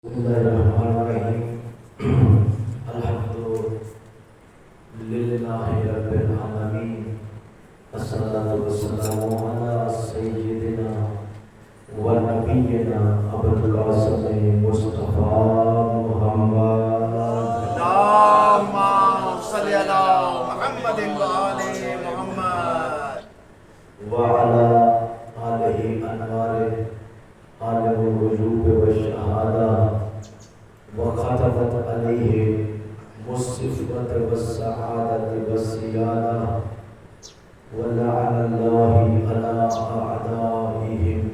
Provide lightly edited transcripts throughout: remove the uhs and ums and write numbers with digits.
Bismillahirrahmanirrahim. Alhamdulillahi rabbil alamin. Assalatu wassalamu ala sayyidina wa nabiyyina Abul Qasim Mustafa Muhammad. Allahumma salli ala Muhammadin wa ali Muhammad wa ala alihi anwari alimul wujub wa shahada wa khatamat alayhi musifat wa sa'adati wa siyada wa la'anallahi ala a'daihim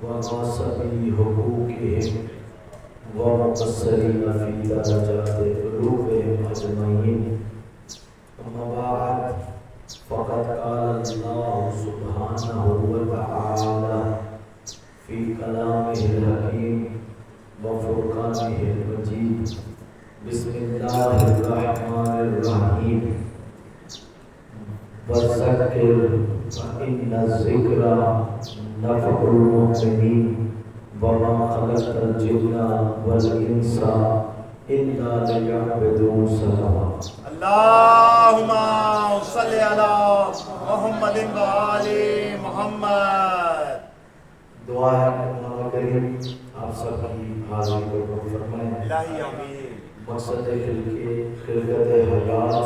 wa qasabi hukukihim wa muqassirina fi darajati qulubihim ajma'in. Amma ba'd, faqad qala Allah subhanahu wa ta'ala في كلامه الحكيم وفرقانه المجيد. بسم الله الرحمن الرحيم. وذكر فإن الذكرى نفع المؤمنين وما خلقت الجن والإنس إلا ليعبدون. Allahumma salli ala Muhammadin wa ali Muhammad. دعا ہے کہ مولا کریم آپ سب کی حاضری کو قبول فرمائیں. الہی آمین. مقصد خلقت حیات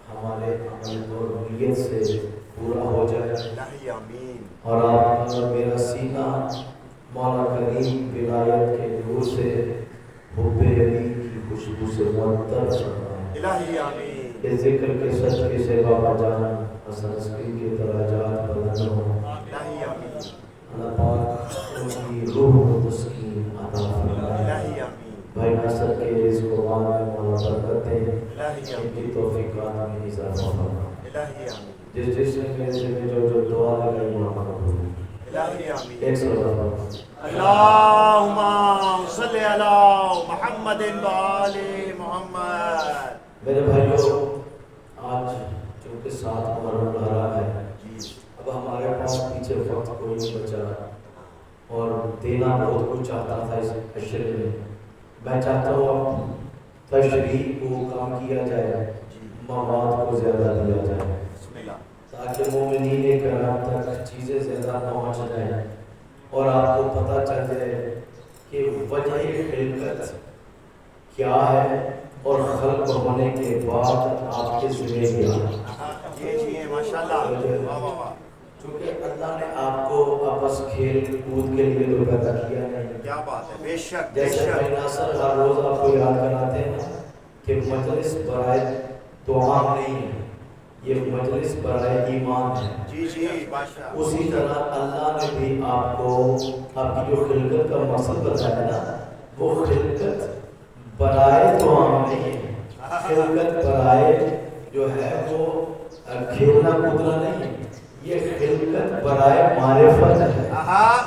ہمارے عمل اور نیت سے پورا ہو جائے. الہی آمین. اور آپ کا میرا سینہ مولا کریم ولایت کے نور سے حب علی کی خوشبو سے معطر فرمائیں. الہی آمین. اس ذکر کے صدقے سے بابا جان حسن عسکری کے درجات بلند ہوں. الہی آمین. اللہ پاک ان کی روح کو تسکین عطا فرمائے. الہی آمین. بھائی ناصر کے رزق و مال میں مولا برکت دے. الہی ان آمین. کی توفیقات میں اضافہ فرمائے. الہی آمین. جس نے میرے سے میں جو دعا لگائی مولا قبول. الہی آمین. ایک صلوات. Allahumma salli ala Muhammadin wa ali Muhammad. میرے بھائیوں، آج چونکہ 7 محرم الحرام ہے، اب ہمارے پاس پیچھے وقت کوئی نہیں بچا اور دینا بہت کچھ چاہتا تھا اس عشرے میں. میں چاہتا ہوں اب تشریح کو کام کیا جائے، مواد کو زیادہ دیا جائے تاکہ مومنین کرام تک چیزیں زیادہ پہنچ جائیں اور آپ کو پتہ چل جائے کہ وجہ خلقت کیا ہے اور خلق ہونے کے بعد آپ کے ذمہ کیا ہے. جی ماشاءاللہ. واہ واہ واہ. چونکہ اللہ نے آپ کو آپس کھیل کود کے لیے تو پیدا کیا نہیں. کیا بات ہے. بے شک بے جیسے شک. بھائی ناصر ہر روز آپ کو یاد کراتے ہیں کہ مجلس برائے دعا نہیں ہے، یہ مجلس برائے ایمان ہے. جی جی بادشاہ. اسی طرح اللہ نے بھی آپ کو آپ کی جو خلقت کا مقصد بتایا نا، وہ خلقت برائے دعا نہیں ہے. خلقت برائے جو ہے وہ کھیلنا کودنا نہیں ہے، یہ خلقت برائے معرفت ہے.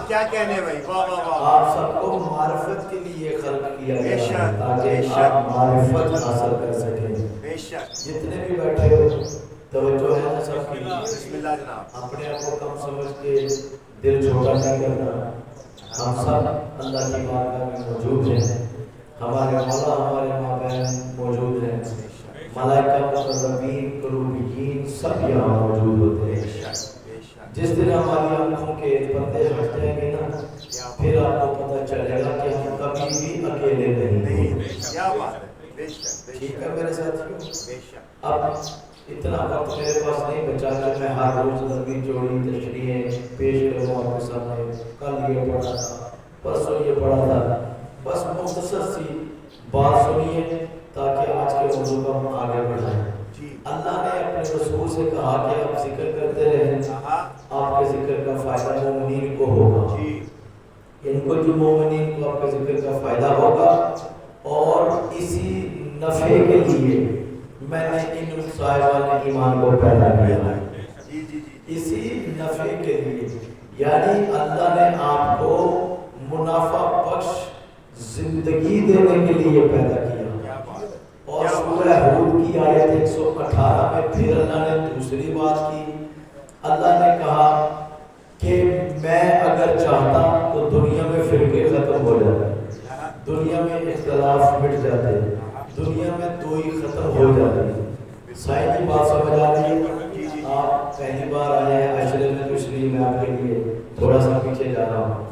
کیا کہنے بھائی. واہ واہ واہ. آپ سب کو معرفت کے لیے خلق کیا بے گیا شک، ہے تاکہ آپ معرفت حاصل کر سکیں. بے شک. جتنے بھی بیٹھے ہو توجہ ہے نا سب کی. بسم اللہ جناب. اپنے آپ کو کم سمجھ کے دل چھوٹا نہیں کرنا. ہم سب اللہ کی بارگاہ میں موجود ہیں. ہمارے مولا ہمارے ماں بہن موجود ہیں. ملائکہ مقربین کروبیین سب یہاں موجود ہوتے ہیں. جس دن ہماری آنکھوں کے پردے ہٹ جائیں گے نا، پھر آپ کو پتہ چلے گا کہ ہم کبھی بھی اکیلے نہیں. کیا بات ہے. بے شک. ٹھیک ہے میرے ساتھیوں. بے شک. اب اتنا وقت میرے پاس نہیں بچا کہ میں ہر روز لمبی چوڑی تشریحیں پیش کروں آپ کے سامنے. کل یہ پڑھا تھا، پرسوں یہ پڑھا تھا. بس مختصر سی بات سنیے تاکہ آج کے موضوع کو ہم آگے بڑھائیں. اللہ نے اپنے رسول سے کہا کہ آپ ذکر کرتے رہیں، آپ کے ذکر کا فائدہ مومنین کو ہوگا. ان کو جو مومنین کو آپ کے ذکر کا فائدہ ہوگا اور اسی نفع کے لیے میں نے ان صاحبان ایمان کو پیدا کیا ہے. اسی نفع کے لیے یعنی اللہ نے آپ کو منافع بخش زندگی دینے کے لیے پیدا کیا. اور سورہ ہود کی آیت 118 میں پھر اللہ نے دوسری بات کی. اللہ نے کہا کہ میں اگر چاہتا تو دنیا میں فرقے ختم ہو جاتے. دنیا میں اختلاف مٹ جاتے، دنیا میں دوئی ختم ہو جاتی۔ سائن کی بات سمجھ آ رہی ہے؟ آپ پہلی بار آئے ہیں عشرے میں، تو اس لیے میں آپ کے لیے تھوڑا سا پیچھے جا رہا ہوں۔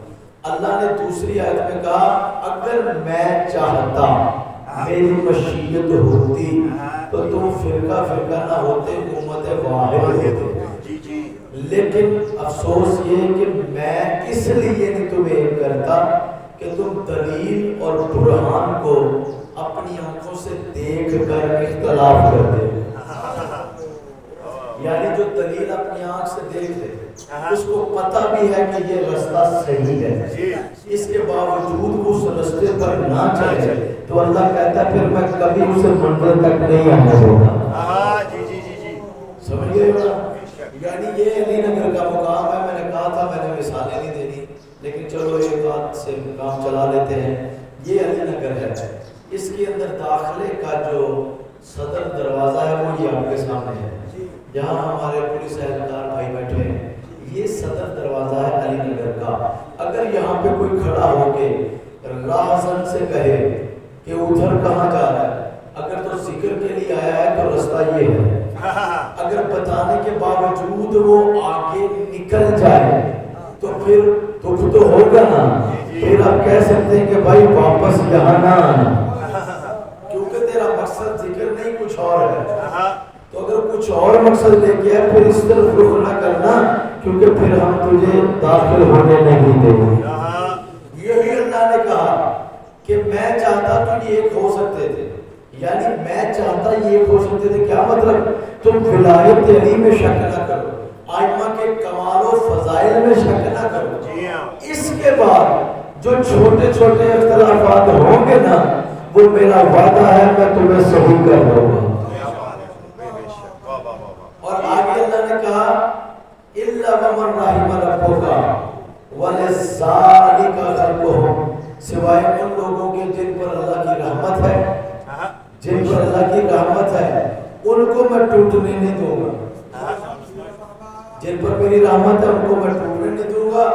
اللہ نے دوسری آیت میں کہا اگر میں چاہتا، میری مشیت ہوتی تو تم فرقہ فرقہ نہ ہوتے، امت واحد ہوتے۔ لیکن افسوس یہ کہ میں اس لیے نہیں تمہیں کرتا کہ تم دلیل اور برہان کو اپنی آنکھوں سے دیکھ کر اختلاف کرتے ہو۔ یعنی جو دلیل اپنی آنکھ سے دیکھ لے، اس کو پتہ بھی ہے کہ یہ رستہ صحیح ہے، اس کے باوجود اس رستے پر نہ چلے تو اللہ کہتا ہے پھر میں کبھی اسے منزل تک نہیں آنے دوں گا۔ سمجھ گئے نا؟ یعنی یہ علی نگر کا مقام ہے۔ میں نے کہا تھا میں نے مثالیں نہیں دینی، لیکن چلو ایک بات سے کام چلا لیتے ہیں۔ یہ علی نگر ہے، اس کے اندر داخلے کا جو صدر دروازہ ہے وہ یہ آپ کے سامنے ہے، جہاں ہمارے پولیس اہلکار بھائی بیٹھے ہیں۔ یہ صدر دروازہ ہے علی نگر کا۔ اگر یہاں پہ کوئی کھڑا ہو کے راہزن سے کہے کہ ادھر کہاں جا رہا ہے، اگر تو ذکر کے لیے آیا ہے تو رستہ یہ ہے، اگر بتانے کے باوجود وہ آگے نکل جائے تو پھر دکھ تو ہوگا نا، پھر آپ کہہ سکتے ہیں کہ بھائی واپس یہاں نہ آنا، کیونکہ تیرا مقصد ذکر نہیں کچھ اور ہے۔ تو اگر کچھ اور مقصد لے کے ہے پھر اس طرف رخ نہ کرنا، کیونکہ پھر ہم تجھے داخل ہونے نہیں دیں گے۔ یہی اللہ نے کہا کہ میں چاہتا تو یہ ایک ہو سکتے تھے، یعنی میں چاہتا یہ ایک ہو سکتے تھے۔ کیا مطلب؟ تم ولایت علی میں شک نہ کرو، آئمہ کے کمال و فضائل میں شک نہ کرو، اس کے بعد جو چھوٹے چھوٹے اختلافات ہوں گے نا وہ میرا وعدہ ہے میں تمہیں صحیح کر دوں گا۔ اور آگے اللہ نے کہا اِلَّا وَمَنْ رَحِمَ رَبُّكَ وَلِذَّلِكَ خَلْقُهُمْ، سوائے ان لوگوں کے جن پر اللہ کی رحمت ہے، جن پر اللہ کی رحمت ہے ان کو میں ٹوٹنے نہیں دوں گا، جن پر میری رحمت ہے ان کو میں ٹوٹنے نہیں دوں گا،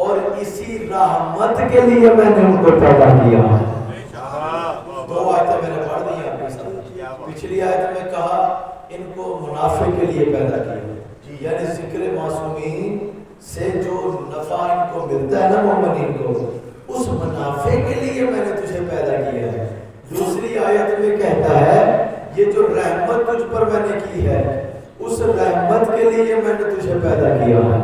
اور اسی رحمت کے لیے میں نے ان کو پیدا کیا۔ دو آیتیں میں نے پڑھ دی آپ کے ساتھ۔ پچھلی آیت میں کہا ان کو منافع کے لیے پیدا کیا، یعنی ذکر معصومین سے جو نفع ان کو ملتا ہے نا مومنین کو، اس منافع کے لیے میں نے تجھے پیدا کیا ہے۔ دوسری آیت میں کہتا ہے یہ جو رحمت تجھ پر میں نے کی ہے اس رحمت کے لیے میں نے تجھے پیدا کیا ہے۔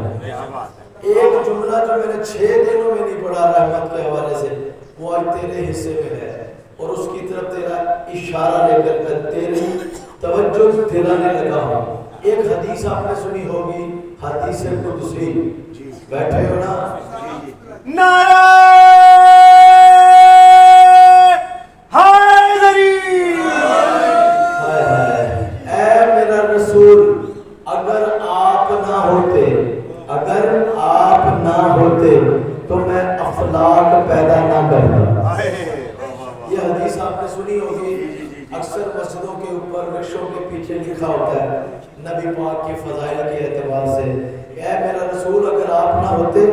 ایک جملہ جو میں نے 6 دنوں میں نہیں پڑھا رحمت کے حوالے سے، وہ آج تیرے حصے میں ہے، اور اس کی طرف تیرا اشارہ لے کر میں تیری توجہ دلانے لگا ہوں۔ ایک حدیث آپ نے سنی ہوگی، حدیث قدسی، بیٹھے ہو نا؟ نعرہ حیدری، اے میرا رسول، اگر آپ نہ ہوتے، اگر آپ نہ ہوتے تو میں افلاک پیدا نہ کرتا۔ یہ حدیث آپ نے سنی ہوگی، اکثر مسجدوں کے اوپر رکشوں کے پیچھے لکھا ہوتا ہے نبی پاک کے فضائل کے اعتبار سے، اے میرا رسول اگر آپ نہ ہوتے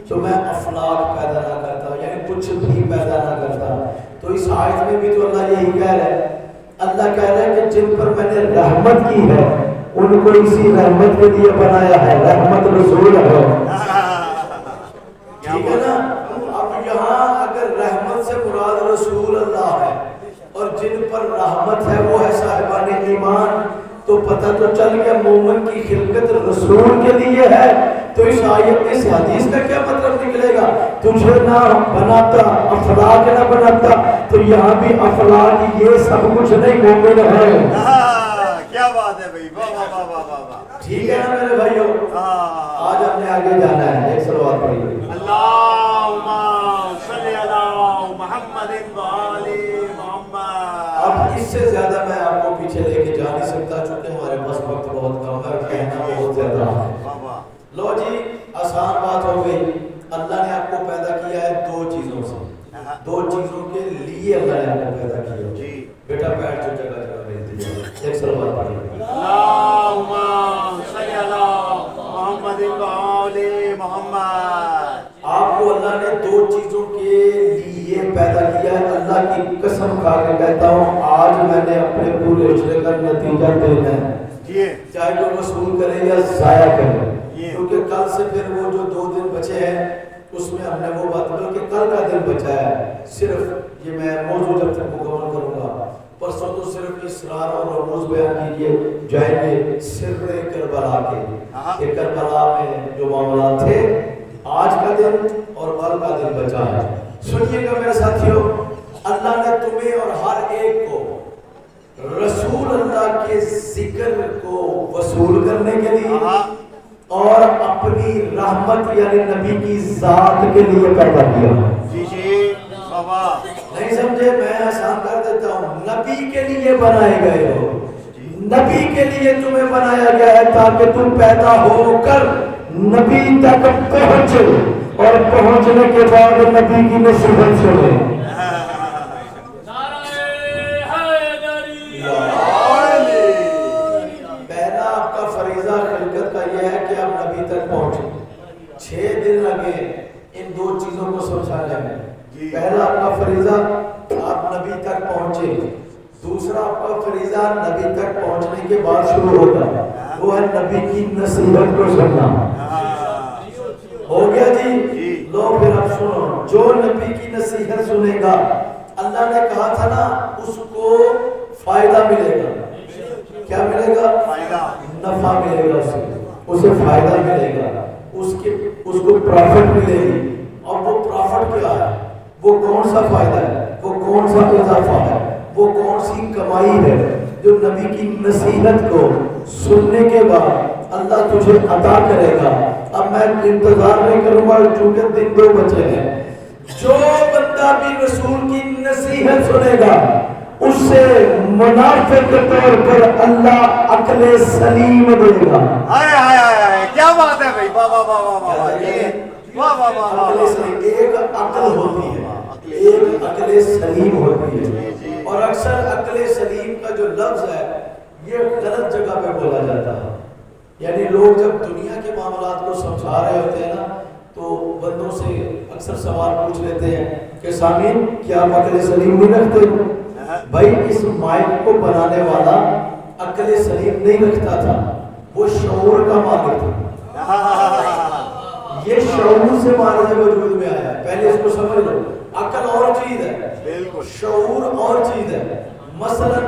تو میں افلاک پیدا نہ کرتا، یعنی کچھ بھی پیدا نہ کرتا۔ تو اس آیت میں بھی تو اللہ یہی کہہ رہا ہے، اللہ کہہ رہا ہے کہ جن پر میں نے رحمت کی ہے ان کو اسی رحمت کے لیے بنایا ہے، رحمت رسول ہے، ٹھیک ہے نا؟ اب یہاں اگر رحمت سے مراد رسول اللہ ہے اور جن پر رحمت ہے وہ ہے صاحبان ایمان، تو پتہ تو چل گیا مومن کی خلقت رسول کے لیے ہے۔ تو اس آیت اس حدیث کا کیا مطلب نکلے گا؟ تجھے نہ بناتا، افلاک نہ بناتا، تو یہاں بھی افلاک یہ سب کچھ نہیں مومن ہے۔ کیا بات ہے بھائی، واہ واہ واہ واہ واہ، ٹھیک ہے نا میرے بھائیو؟ آج ہم نے آگے جانا ہے، ایک صلوات پڑھیے۔ اللہم صلی علی محمد وآل محمد۔ اب اس سے زیادہ میں آپ کو پیچھے لے کے جا نہیں سکتا چونکہ ہمارے پاس وقت بہت کم ہے، کہنا بہت زیادہ ہے۔ لو جی، آسان بات ہو گئی۔ اللہ نے آپ کو پیدا کیا ہے 2 چیزوں سے، 2 چیزوں کے لیے اللہ نے آپ کو پیدا کیا۔ بیٹا بیٹھ جو جگہ جگہ رہتی ہے، ایک صلوات پڑھیے۔ اللہم صلی علی محمد وآل محمد۔ آپ کو اللہ نے 2 چیزوں کے لیے پیدا کیا ہے. اللہ کی قسم کھا کے کہتا ہوں آج میں نے اپنے پورے عشرے کا نتیجہ دینا ہے, چاہے وہ وصول کرے یا ضائع کرے, کیونکہ کل سے پھر وہ جو 2 دن بچے ہیں اس میں ہم نے وہ بات, بلکہ کل کا دن بچا ہے. صرف یہ میں موضوع جب تک مکمل کروں گا, پرسوں تو صرف اسرار اور رموز بیان کیجیے جائیں گے سر کربلا کے, کہ کربلا میں جو معاملات تھے آج کا دن اور کل کا دن بچا ہے. سنیے گا میرے ساتھیوں, اللہ نے تمہیں اور ہر ایک کو رسول اللہ کے ذکر کو وصول کرنے کے لیے اور اپنی رحمت یعنی نبی کی ذات کے لیے پیدا کیا. جی بابا نہیں سمجھے, میں آسان کر دیتا ہوں, نبی کے لیے بنائے گئے ہو, نبی کے لیے تمہیں بنایا گیا ہے تاکہ تم پیدا ہو کر نبی تک پہنچے اور پہنچنے کے بعد نبی کی نصیحت سنے. پہلا آپ کا فریضہ خلقت کا یہ ہے کہ آپ نبی تک پہنچے. 6 دن لگے ان 2 چیزوں کو سمجھانے میں. پہلا آپ کا فریضہ آپ نبی تک پہنچے, دوسرا آپ کا فریضہ نبی تک پہنچنے کے بعد شروع ہوگا, وہ ہے نبی کی نصیحت کو سننا. ہو گیا جی؟ لو پھر اب سنو, جو نبی کی نصیحت سنے گا اللہ نے کہا تھا نا اس کو فائدہ ملے گا. کیا ملے گا؟ نفع ملے گا, اسے فائدہ ملے گا, اس کو پرافٹ ملے گی. اور وہ پرافٹ کیا ہے, وہ کون سا فائدہ ہے, وہ کون سا اضافہ ہے, وہ کون سی کمائی ہے جو نبی کی نصیحت کو سننے کے بعد اللہ تجھے عطا کرے گا. اب میں انتظار نہیں کروں گا چونکہ دن 2 بچے ہیں. جو بندہ بھی رسول کی نصیحت سنے گا اس سے منافق کے طور پر اللہ عقل سلیم دے گا. کیا بات ہے بھائی, واہ واہ واہ واہ واہ. ایک عقل ہوتی ہے, ایک عقل سلیم ہوتی ہے, اور اکثر عقل سلیم کا جو لفظ ہے یہ غلط جگہ پہ بولا جاتا ہے. یعنی لوگ جب دنیا کے معاملات کو سمجھا رہے ہوتے ہیں نا تو بندوں سے اکثر سوال پوچھ لیتے ہیں کہ سامعین کیا آپ عقل سلیم نہیں رکھتے؟ بھائی اس مائک کو بنانے والا عقل سلیم نہیں رکھتا تھا, وہ شعور کا مالک تھا. یہ شعور سے مارے وجود میں آیا ہے, پہلے اس کو سمجھ لو. عقل اور چیز ہے, شعور اور چیز ہے. مثلا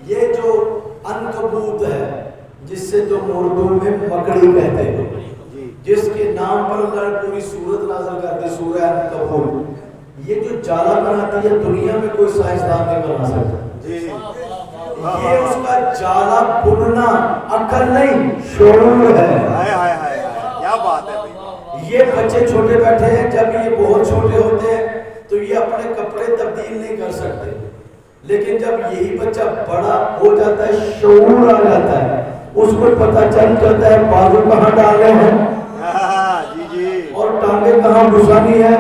یہ جو عنکبوت ہے جس سے تم اردو میں مکڑی کہتے ہیں, جس کے نام پر اللہ نے پوری سورت نازل کر دی, سورہ عنکبوت. یہ جو جالا بناتی ہے دنیا میں کوئی سائنسدان نہیں بنا سکتا. یہ اس کا جالا بننا عقل نہیں شعور ہے. کیا بات ہے. یہ بچے چھوٹے بیٹھے ہیں, جب یہ بہت چھوٹے ہوتے ہیں تو یہ اپنے کپڑے تبدیل نہیں کر سکتے, لیکن جب یہی بچہ بڑا ہو جاتا ہے شعور آ جاتا ہے, اس کو پتہ چل جاتا ہے بازو کہاں ڈالے ہیں اور ٹانگیں کہاں گھسانی ہے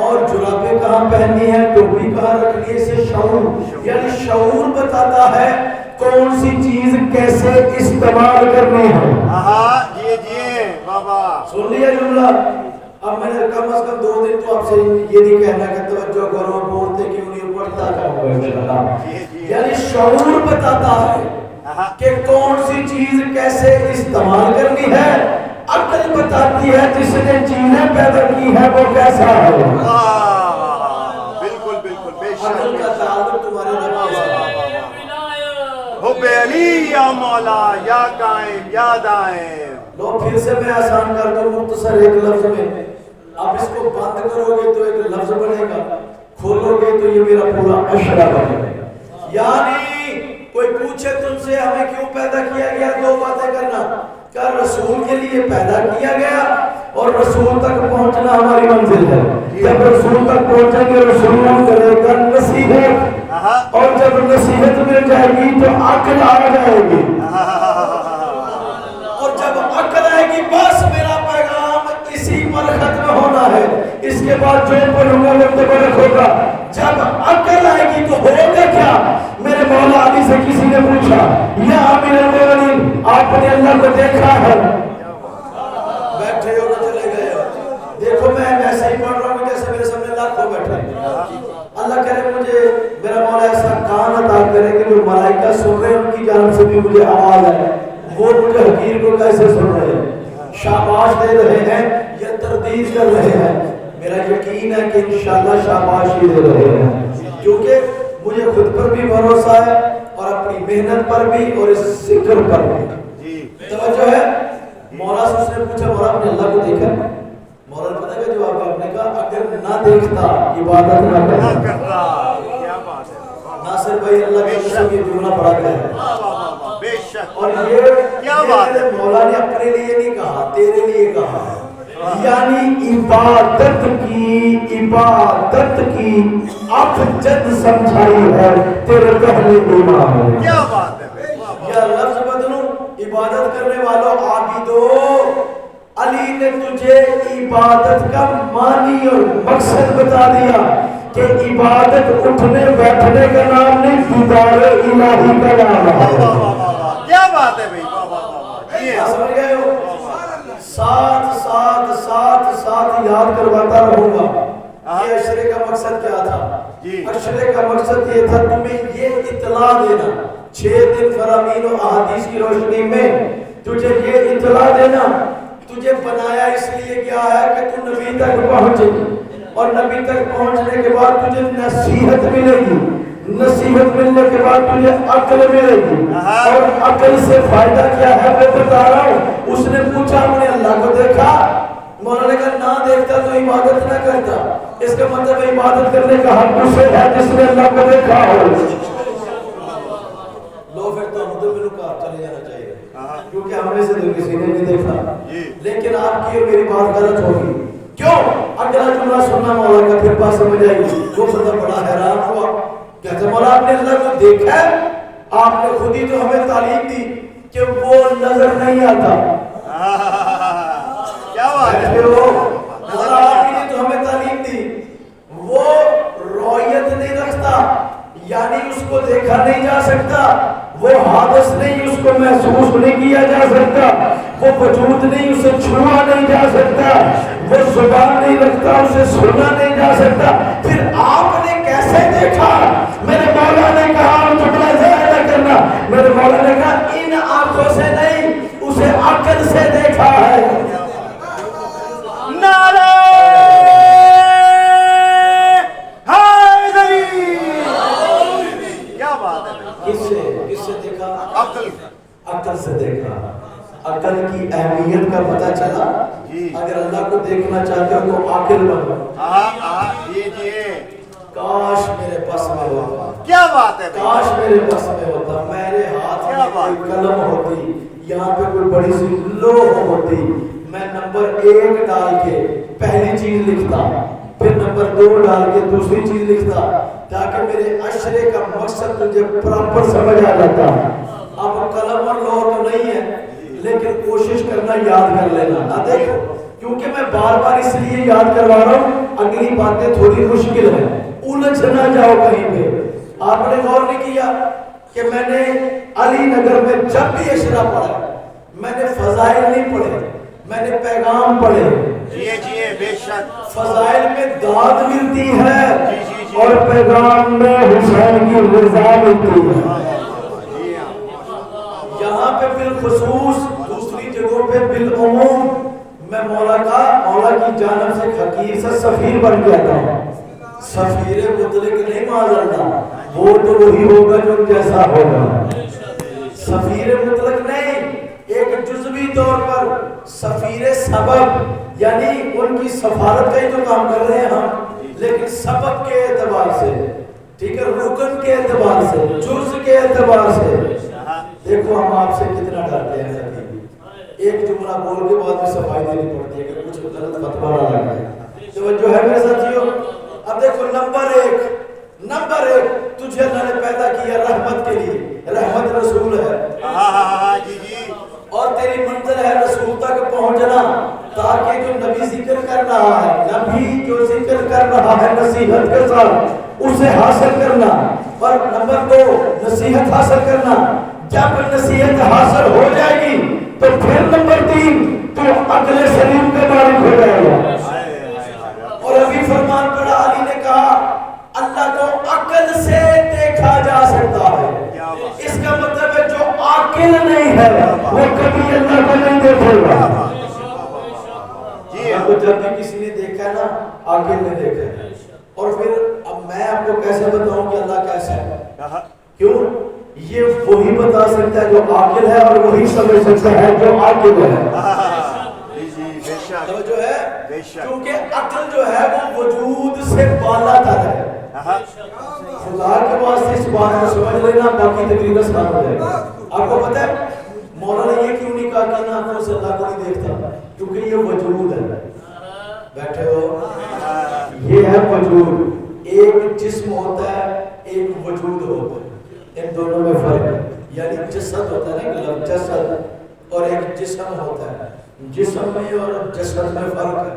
اور جرابیں کہاں پہننی ہے, ٹوپی کہاں رکھنی ہے. اسے شعور, یعنی شعور بتاتا ہے کون سی چیز کیسے استعمال کرنی ہے. سن لیا جملہ. اب میں نے کم از کم 2 دن تو آپ سے یہ نہیں کہنا کہ توجہ کرو, بولتے کیوں نہیں, پڑھتا جاؤ. یعنی شعور بتاتا ہے کہ کون سی چیز کیسے استعمال کرنی ہے. عقل بتاتی ہے جس نے چیزیں پیدا کی ہے وہ کیسا ہے. بالکل بالکل بے شک. عقل کا تعلق تمہارے رب کے ساتھ. حب علی یا مولا یا قائم یا دائم. لو پھر سے میں آسان کر دوں مختصر ایک لفظ میں. اب اس کو بند کرو گے تو ایک لفظ بنے گا, کھولو گے تو یہ میرا پورا اشرا بنے گا. یعنی کوئی پوچھے تم سے ہمیں کیوں پیدا کیا گیا, 2 باتیں کرنا. کیا رسول کے لیے پیدا کیا گیا اور رسول تک پہنچنا ہماری منزل ہے. جب رسول تک پہنچیں گے رسول کرے گا نصیحت, اور جب نصیحت مل جائے گی تو عقل آ جائے گی, اور جب عقل آئے گی بس میرا پیغام اسی پر ختم ہونا ہے. اس کے بعد جو پڑھوں گا وہ تبرک ہوگا. جب عقل آئے گی تو ہوگا کیا. میرے مولا علی سے کسی نے پوچھا یا امیر المومنین آپ نے اللہ کو دیکھا ہے؟ بیٹھے ہو چلے گئے ہو. دیکھو میں ایسے ہی پڑھ رہا ہوں جیسے میرے سامنے اللہ کو بیٹھے اللہ کرے مجھے میرا مولا ایسا کان عطا کرے کہ جو ملائکہ سن رہے ہیں ان کی جانب سے بھی مجھے آواز ہے وہ مجھے حقیر کو کیسے سن رہے ہیں شاباش دے رہے ہیں یا تردید کر رہے ہیں میرا یقین ہے کہ انشاءاللہ شاباش ہی دے رہے ہیں کیونکہ مجھے خود پر بھی بھروسہ ہے اور اپنی محنت پر بھی اور اس ذکر پر بھی توجہ ہے مولا سے اس نے پوچھا مولا اپنے اللہ کو دیکھا مولا نے پتہ کہ جواب آپ نے کہا اگر نہ دیکھتا عبادت نہ کرتا ناصر بھائی اللہ کے قسم یہ جملہ پڑھا گیا ہے بے شک اور یہ کیا بات ہے مولا نے اپنے لیے نہیں کہا تیرے لیے کہا یعنی عبادت کی افجد سمجھائی ہے تیرے پہلے امام نے کیا بات ہے یا لفظ بدلوں عبادت کرنے والوں عابدو علی نے تجھے عبادت کا معنی اور مقصد بتا دیا کہ عبادت اٹھنے بیٹھنے کا نام نہیں دیدار الہی کا نام ہے کیا بات ہے بھائی سمجھ گئے ہو ساتھ یاد کرواتا رہوں گا یہ عشرے کا مقصد کیا تھا عشرے کا مقصد یہ تھا تمہیں یہ اطلاع دینا 6 دن فرامین و احادیث کی روشنی میں تجھے یہ اطلاع دینا تجھے بنایا اس لیے کیا ہے کہ تو نبی تک پہنچے اور نبی تک پہنچنے کے بعد تجھے نصیحت ملے گی نصیحت ملنے کے بعد تجھے عقل ملے گی اور عقل سے فائدہ کیا ہے میں بتا رہا ہوں اس نے پوچھا ہم نے اللہ کو دیکھا مولا نے کہا نہ دیکھتا تو عبادت نہ کرتا اس کا مطلب عبادت کرنے کا حق اسے ہے جس نے اللہ کو دیکھا ہو لو پھر تو ہم تو کہا چلے جانا چاہیے کیونکہ ہم میں سے تو کسی نے نہیں دیکھا لیکن آپ کی اور میری بات غلط ہوگی کیوں اگلا جملہ سننا مولا کا پھر بات سمجھ آئے گی وہ بندہ بڑا حیران ہوا کہتے مولا آپ نے اللہ کو دیکھا ہے آپ نے خود ہی تو ہمیں تعلیم دی کہ وہ نظر نہیں آتا کیا بات ہے مولا آپ نے تو ہمیں تعلیم دی وہ رؤیت نہیں رکھتا یعنی اس کو دیکھا نہیں جا سکتا وہ حادث نہیں اس کو محسوس نہیں کیا جا سکتا وہ وجود نہیں اسے چھوا نہیں جا سکتا وہ زبان نہیں رکھتا اسے سنا نہیں جا سکتا پھر آپ نے کیسے دیکھا میرے مولا نے کہا ٹکڑا ضائع نہ کرنا میرے مولا نے کہا ان آنکھوں سے نہیں اسے عقل سے دیکھا ہے نعرہ حیدری کیا بات ہے کس سے دیکھا عقل سے دیکھا عقل کی اہمیت کا پتہ چلا اگر اللہ کو دیکھنا چاہتے ہو تو عاقل بنو کاش میرے پاس میں ہوتا کیا بات ہے کاش میرے پاس میں ہوتا میرے ہاتھ میں کوئی قلم ہوتی یہاں پہ کوئی بڑی سی لوح ہوتی میں نمبر 1 ڈال کے پہلی چیز لکھتا پھر نمبر 2 ڈال کے دوسری چیز لکھتا تاکہ میرے عشرے کا مقصد تجھے پراپر سمجھ آ جاتا اب قلم اور لوح تو نہیں ہے لیکن کوشش کرنا یاد کر لینا نہ دیکھو کیونکہ میں بار بار اس لیے یاد کروا رہا ہوں اگلی باتیں تھوڑی مشکل ہیں الجھ نہ جاؤ کہیں پہ آپ نے غور نہیں کیا کہ میں نے علی نگر میں جب بھی اشرا پڑھا میں نے فضائل نہیں پڑھے میں نے پیغام پڑھے بے شک فضائل میں داد ملتی ہے اور پیغام میں حسین کی رضا ملتی ہے یہاں پہ بالخصوص دوسری جگہوں پہ بالعموم میں مولا کی جانب سے حقیر سے سفیر بن گیا تھا سفیر مطلق نہیں معاذ اللہ وہ تو وہی ہوگا جو جیسا ہوگا سفیر مطلق نہیں ایک جزوی طور پر سفیر سبب یعنی ان کی سفارت کا ہی تو کام کر رہے ہیں ہم لیکن سبب کے اعتبار سے ٹھیک ہے رکن کے اعتبار سے جز کے اعتبار سے دیکھو ہم آپ سے کتنا ڈرتے ہیں ایک جملہ بول کے بعد میں صفائی دینی پڑتی ہے کہ کچھ غلط فتویٰ نہ لگا ہے توجہ ہے میرے ساتھیوں اب دیکھو نمبر 1 تجھے اللہ نے پیدا کیا رحمت کے لیے رحمت رسول ہے اور تیری منزل ہے رسول تک پہنچنا تاکہ جو نبی ذکر کر رہا ہے نبی جو ذکر کر رہا ہے نصیحت کے ساتھ اسے حاصل کرنا اور نمبر 2 نصیحت حاصل کرنا جب نصیحت حاصل ہو جائے گی تو پھر نمبر 3 تو عقل سلیم کے مالک ہو جائے گا اور ابھی فرمان پڑا علی دیکھا جا سکتا ہے. اس کا مطلب ہے جو عاقل نہیں ہے وہ کبھی اللہ کو نہیں دیکھے گا. جب بھی کسی نے دیکھا ہے نا عاقل نے دیکھا ہے. اور پھر اب میں آپ کو کیسے بتاؤں کہ اللہ کیسا ہے؟ کیوں؟ یہ وہی بتا سکتا ہے جو عاقل ہے اور وہی سمجھ سکتا ہے جو عاقل ہے. جو ہے کیونکہ عقل جو ہے وہ وجود سے بالا تر ہے. خدا کے واسطے اس بات کو سمجھ لینا، باقی تقریر آسان ہو جائے گا. آپ کو پتہ ہے مولا نے یہ کیوں نہیں کہا کہ نہ آنکھوں سے اللہ کو نہیں دیکھتا؟ کیونکہ یہ وجود ہے. بیٹھے ہو، یہ ہے وجود. ایک جسم ہوتا ہے، ایک وجود ہوتا ہے. ان دونوں میں فرق ہے. یعنی جسد ہوتا ہے نا، جسد، اور ایک جسم ہوتا ہے. جسم میں اور جسد میں فرق ہے.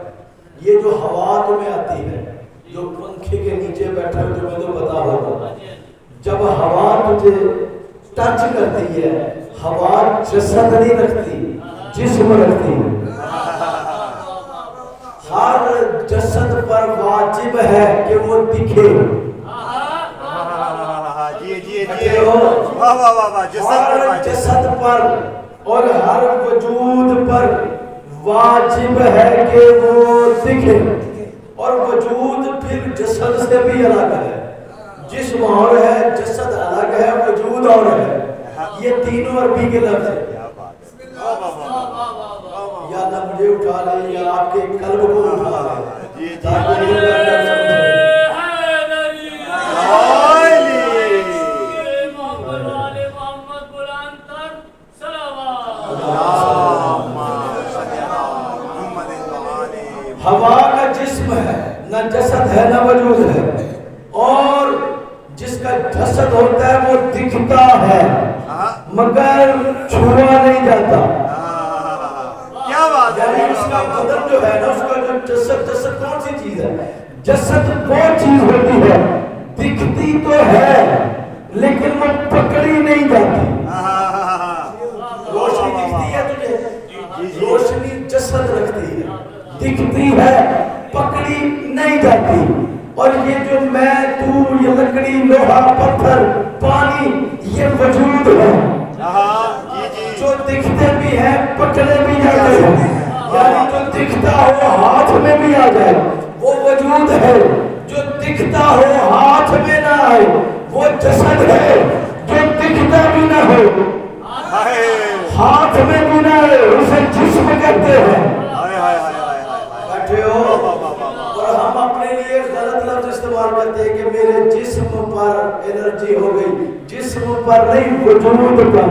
یہ جو ہوا تمہیں آتی ہے، جو پنکھے کے نیچے بیٹھے ہو تمہیں تو پتا ہوگا، جب ہوا تجھے ٹچ کرتی ہے، ہوا جسد نہیں رکھتی، جسم رکھتی ہے. ہر جسد پر واجب ہے کہ وہ دکھے. ہر جسد پر اور ہر وجود پر واجب ہے کہ وہ دکھے. اور وجود پھر جسد سے بھی الگ ہے. جسم اور ہے، جسد الگ ہے، وجود اور ہے. یہ تینوں عربی کے لفظ ہیں. یا اللہ مجھے اٹھا لے یا آپ کے قلب کو اٹھا لے. ہوا کا جسم ہے، نہ جسد ہے نہ وجود ہے. اور جس کا جسد ہوتا ہے وہ دکھتا ہے مگر چھوا نہیں جاتا. کیا بات ہے؟ یعنی اس کا بدن جو ہے نا، اس کا جو جسد کون سی چیز ہے؟ جسد وہ چیز ہوتی ہے دکھتی تو ہے لیکن وہ پکڑی نہیں جاتی. روشنی دکھتی ہے تجھے، روشنی جسد رکھتی ہے، دکھتی ہے، پکڑی نہیں جاتی. اور یہ جو میں تو، یہ لکڑی، لوہا، پتھر، پانی، یہ وجود ہے جو دکھتے بھی ہیں، پکڑے بھی جاتے ہیں. یعنی جو دکھتا ہو ہاتھ میں بھی آ جائے وہ وجود ہے. جو دکھتا ہو ہاتھ میں نہ آئے وہ جسد ہے. جو دکھتا بھی نہ ہو ہاتھ میں بھی نہ آئے اسے جسم کہتے ہیں. بیٹھے ہو، اور ہم اپنے لیے غلط لفظ استعمال کرتے ہیں کہ میرے جسم پر الرجی ہو گئی. جسم پر نہیں، وجود پر.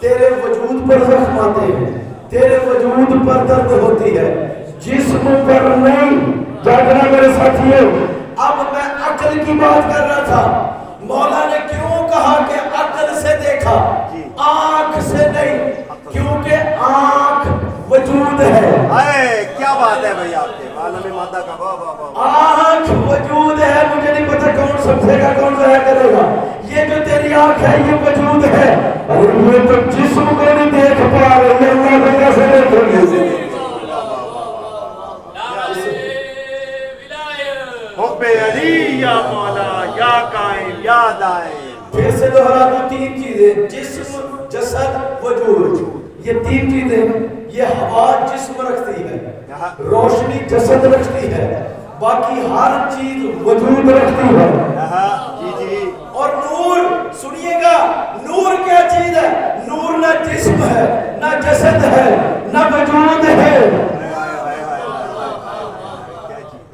تیرے وجود پر زخم آتے ہیں، تیرے وجود پر درد ہوتی ہے، جسم پر نہیں. جاگنا میرے ساتھیوں. اب میں عقل کی بات کر رہا تھا. مولا نے کیوں کہا کہ عقل سے دیکھا، آنکھ سے نہیں؟ کیونکہ آنکھ وجود ہے. کیا بات ہے بھائی آپ کے عالم مادہ کا؟ آنکھ وجود ہے. مجھے نہیں پتا کون سمجھے گا کون ضائع کرے گا. یہ جو تیری آنکھ ہے یہ وجود ہے. یہ تو جسم کو نہیں دیکھ پا رہے، اللہ کو کیسے دیکھیں گے؟ حب علی یا مولا یا قائم یا دائم. پھر سے دوہرا دو تین چیزیں: جسم، جسد، وجود. یہ تین چیزیں. یہ ہوا جسم رکھتی ہے، روشنی جسد رکھتی ہے، باقی ہر چیز وجود رکھتی ہے. اور نور، سنیے گا، نور کیا چیز ہے؟ نور نہ جسم ہے، نہ جسد ہے، نہ وجود ہے.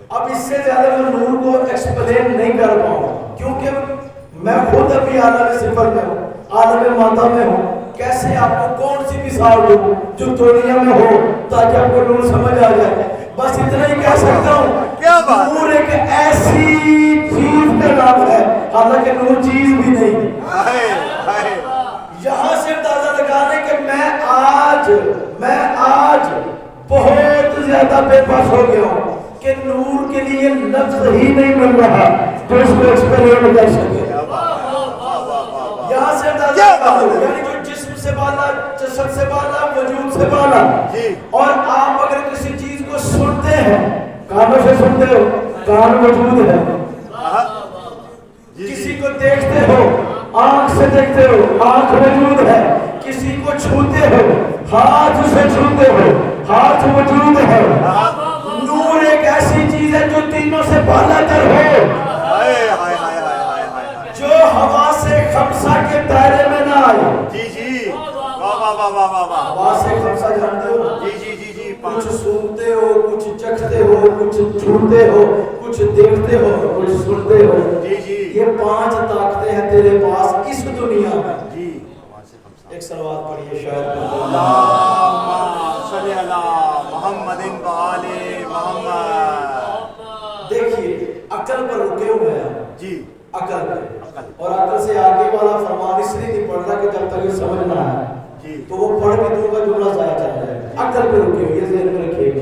اب اس سے زیادہ میں نور کو ایکسپلین نہیں کر پاؤں کیونکہ میں خود ابھی عالم صفر میں ہوں، عالم مادہ میں ہوں. کیسے آپ کو کون سی مثال دوں جو دنیا میں ہو تاکہ آپ کو نور سمجھ آ جائے؟ بس اتنا ہی کہہ سکتا ہوں، نور ایک ایسی چیز کا نام ہے، حالانکہ نور چیز بھی نہیں. یہاں سے اندازہ لگانے کہ میں آج بہت زیادہ بے بس ہو گیا ہوں کہ نور کے لیے لفظ ہی نہیں مل رہا تو اس کو ایکسپلین کر سکے. یہاں سے اندازہ لگاؤ، یعنی جو جسم سے بالا، جسد سے بالا، وجود سے بالا. اور آپ اگر کسی چیز کو سنتے ہیں، کانوں سے سنتے ہو، کان وجود ہے. کسی کو دیکھتے ہو آنکھ سے دیکھتے ہو آنکھ موجود ہے, کسی کو چھوتے ہو ہاتھ سے چھوتے ہو ہاتھ موجود ہے. نور ایک ایسی چیز ہے جو تینوں سے بالا تر ہے, جو ہوا سے خمسہ کے دائرے میں نہ آئے. جی جی واہ واہ واہ واہ واہ. ہوا سے خمسہ جانتے ہو؟ جی جی جی جی. کچھ سونگتے ہو, کچھ چکھتے ہو, کچھ چھوتے ہو, کچھ دیکھتے ہو, کچھ سنتے ہو. جی جی. یہ 5 طاقتیں ہیں تیرے پاس اس دنیا میں. جی. ایک سلوات پڑھیے شاید. اللہم صلی علی محمد و آل محمد. دیکھیے عقل پر رکے ہوئے ہیں. جی عقل پہ, اور عقل سے آگے والا فرمان اس لیے نہیں پڑھ رہا کہ جب تک یہ سمجھ نہ آئے تو وہ پڑھ بھی دوں گا جملہ ضائع چل جائے گا. عقل پہ رکے ہوئے, یہ ذہن میں رکھیے گا.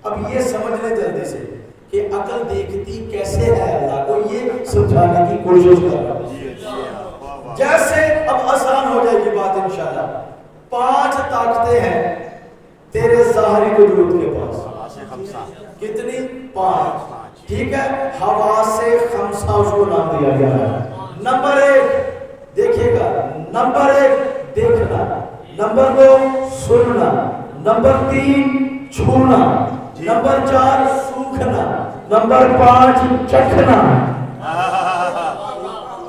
اب یہ سمجھ لیں جلدی سے کہ عقل دیکھتی کیسے ہے اللہ کو, یہ سمجھانے کی کوشش کر رہا ہوں. جیسے اب آسان ہو جائے گی بات انشاءاللہ. 5 طاقتیں ہیں تیرے ظاہری وجود کے پاس. کتنی؟ 5. ٹھیک ہے, ہوا سے خمسہ اس کو نام دیا گیا ہے. نمبر 1 دیکھیے گا, نمبر 1 دیکھنا, نمبر 2 سننا, نمبر 3 چھونا, نمبر 4 سوکھنا, نمبر 5 چکھنا.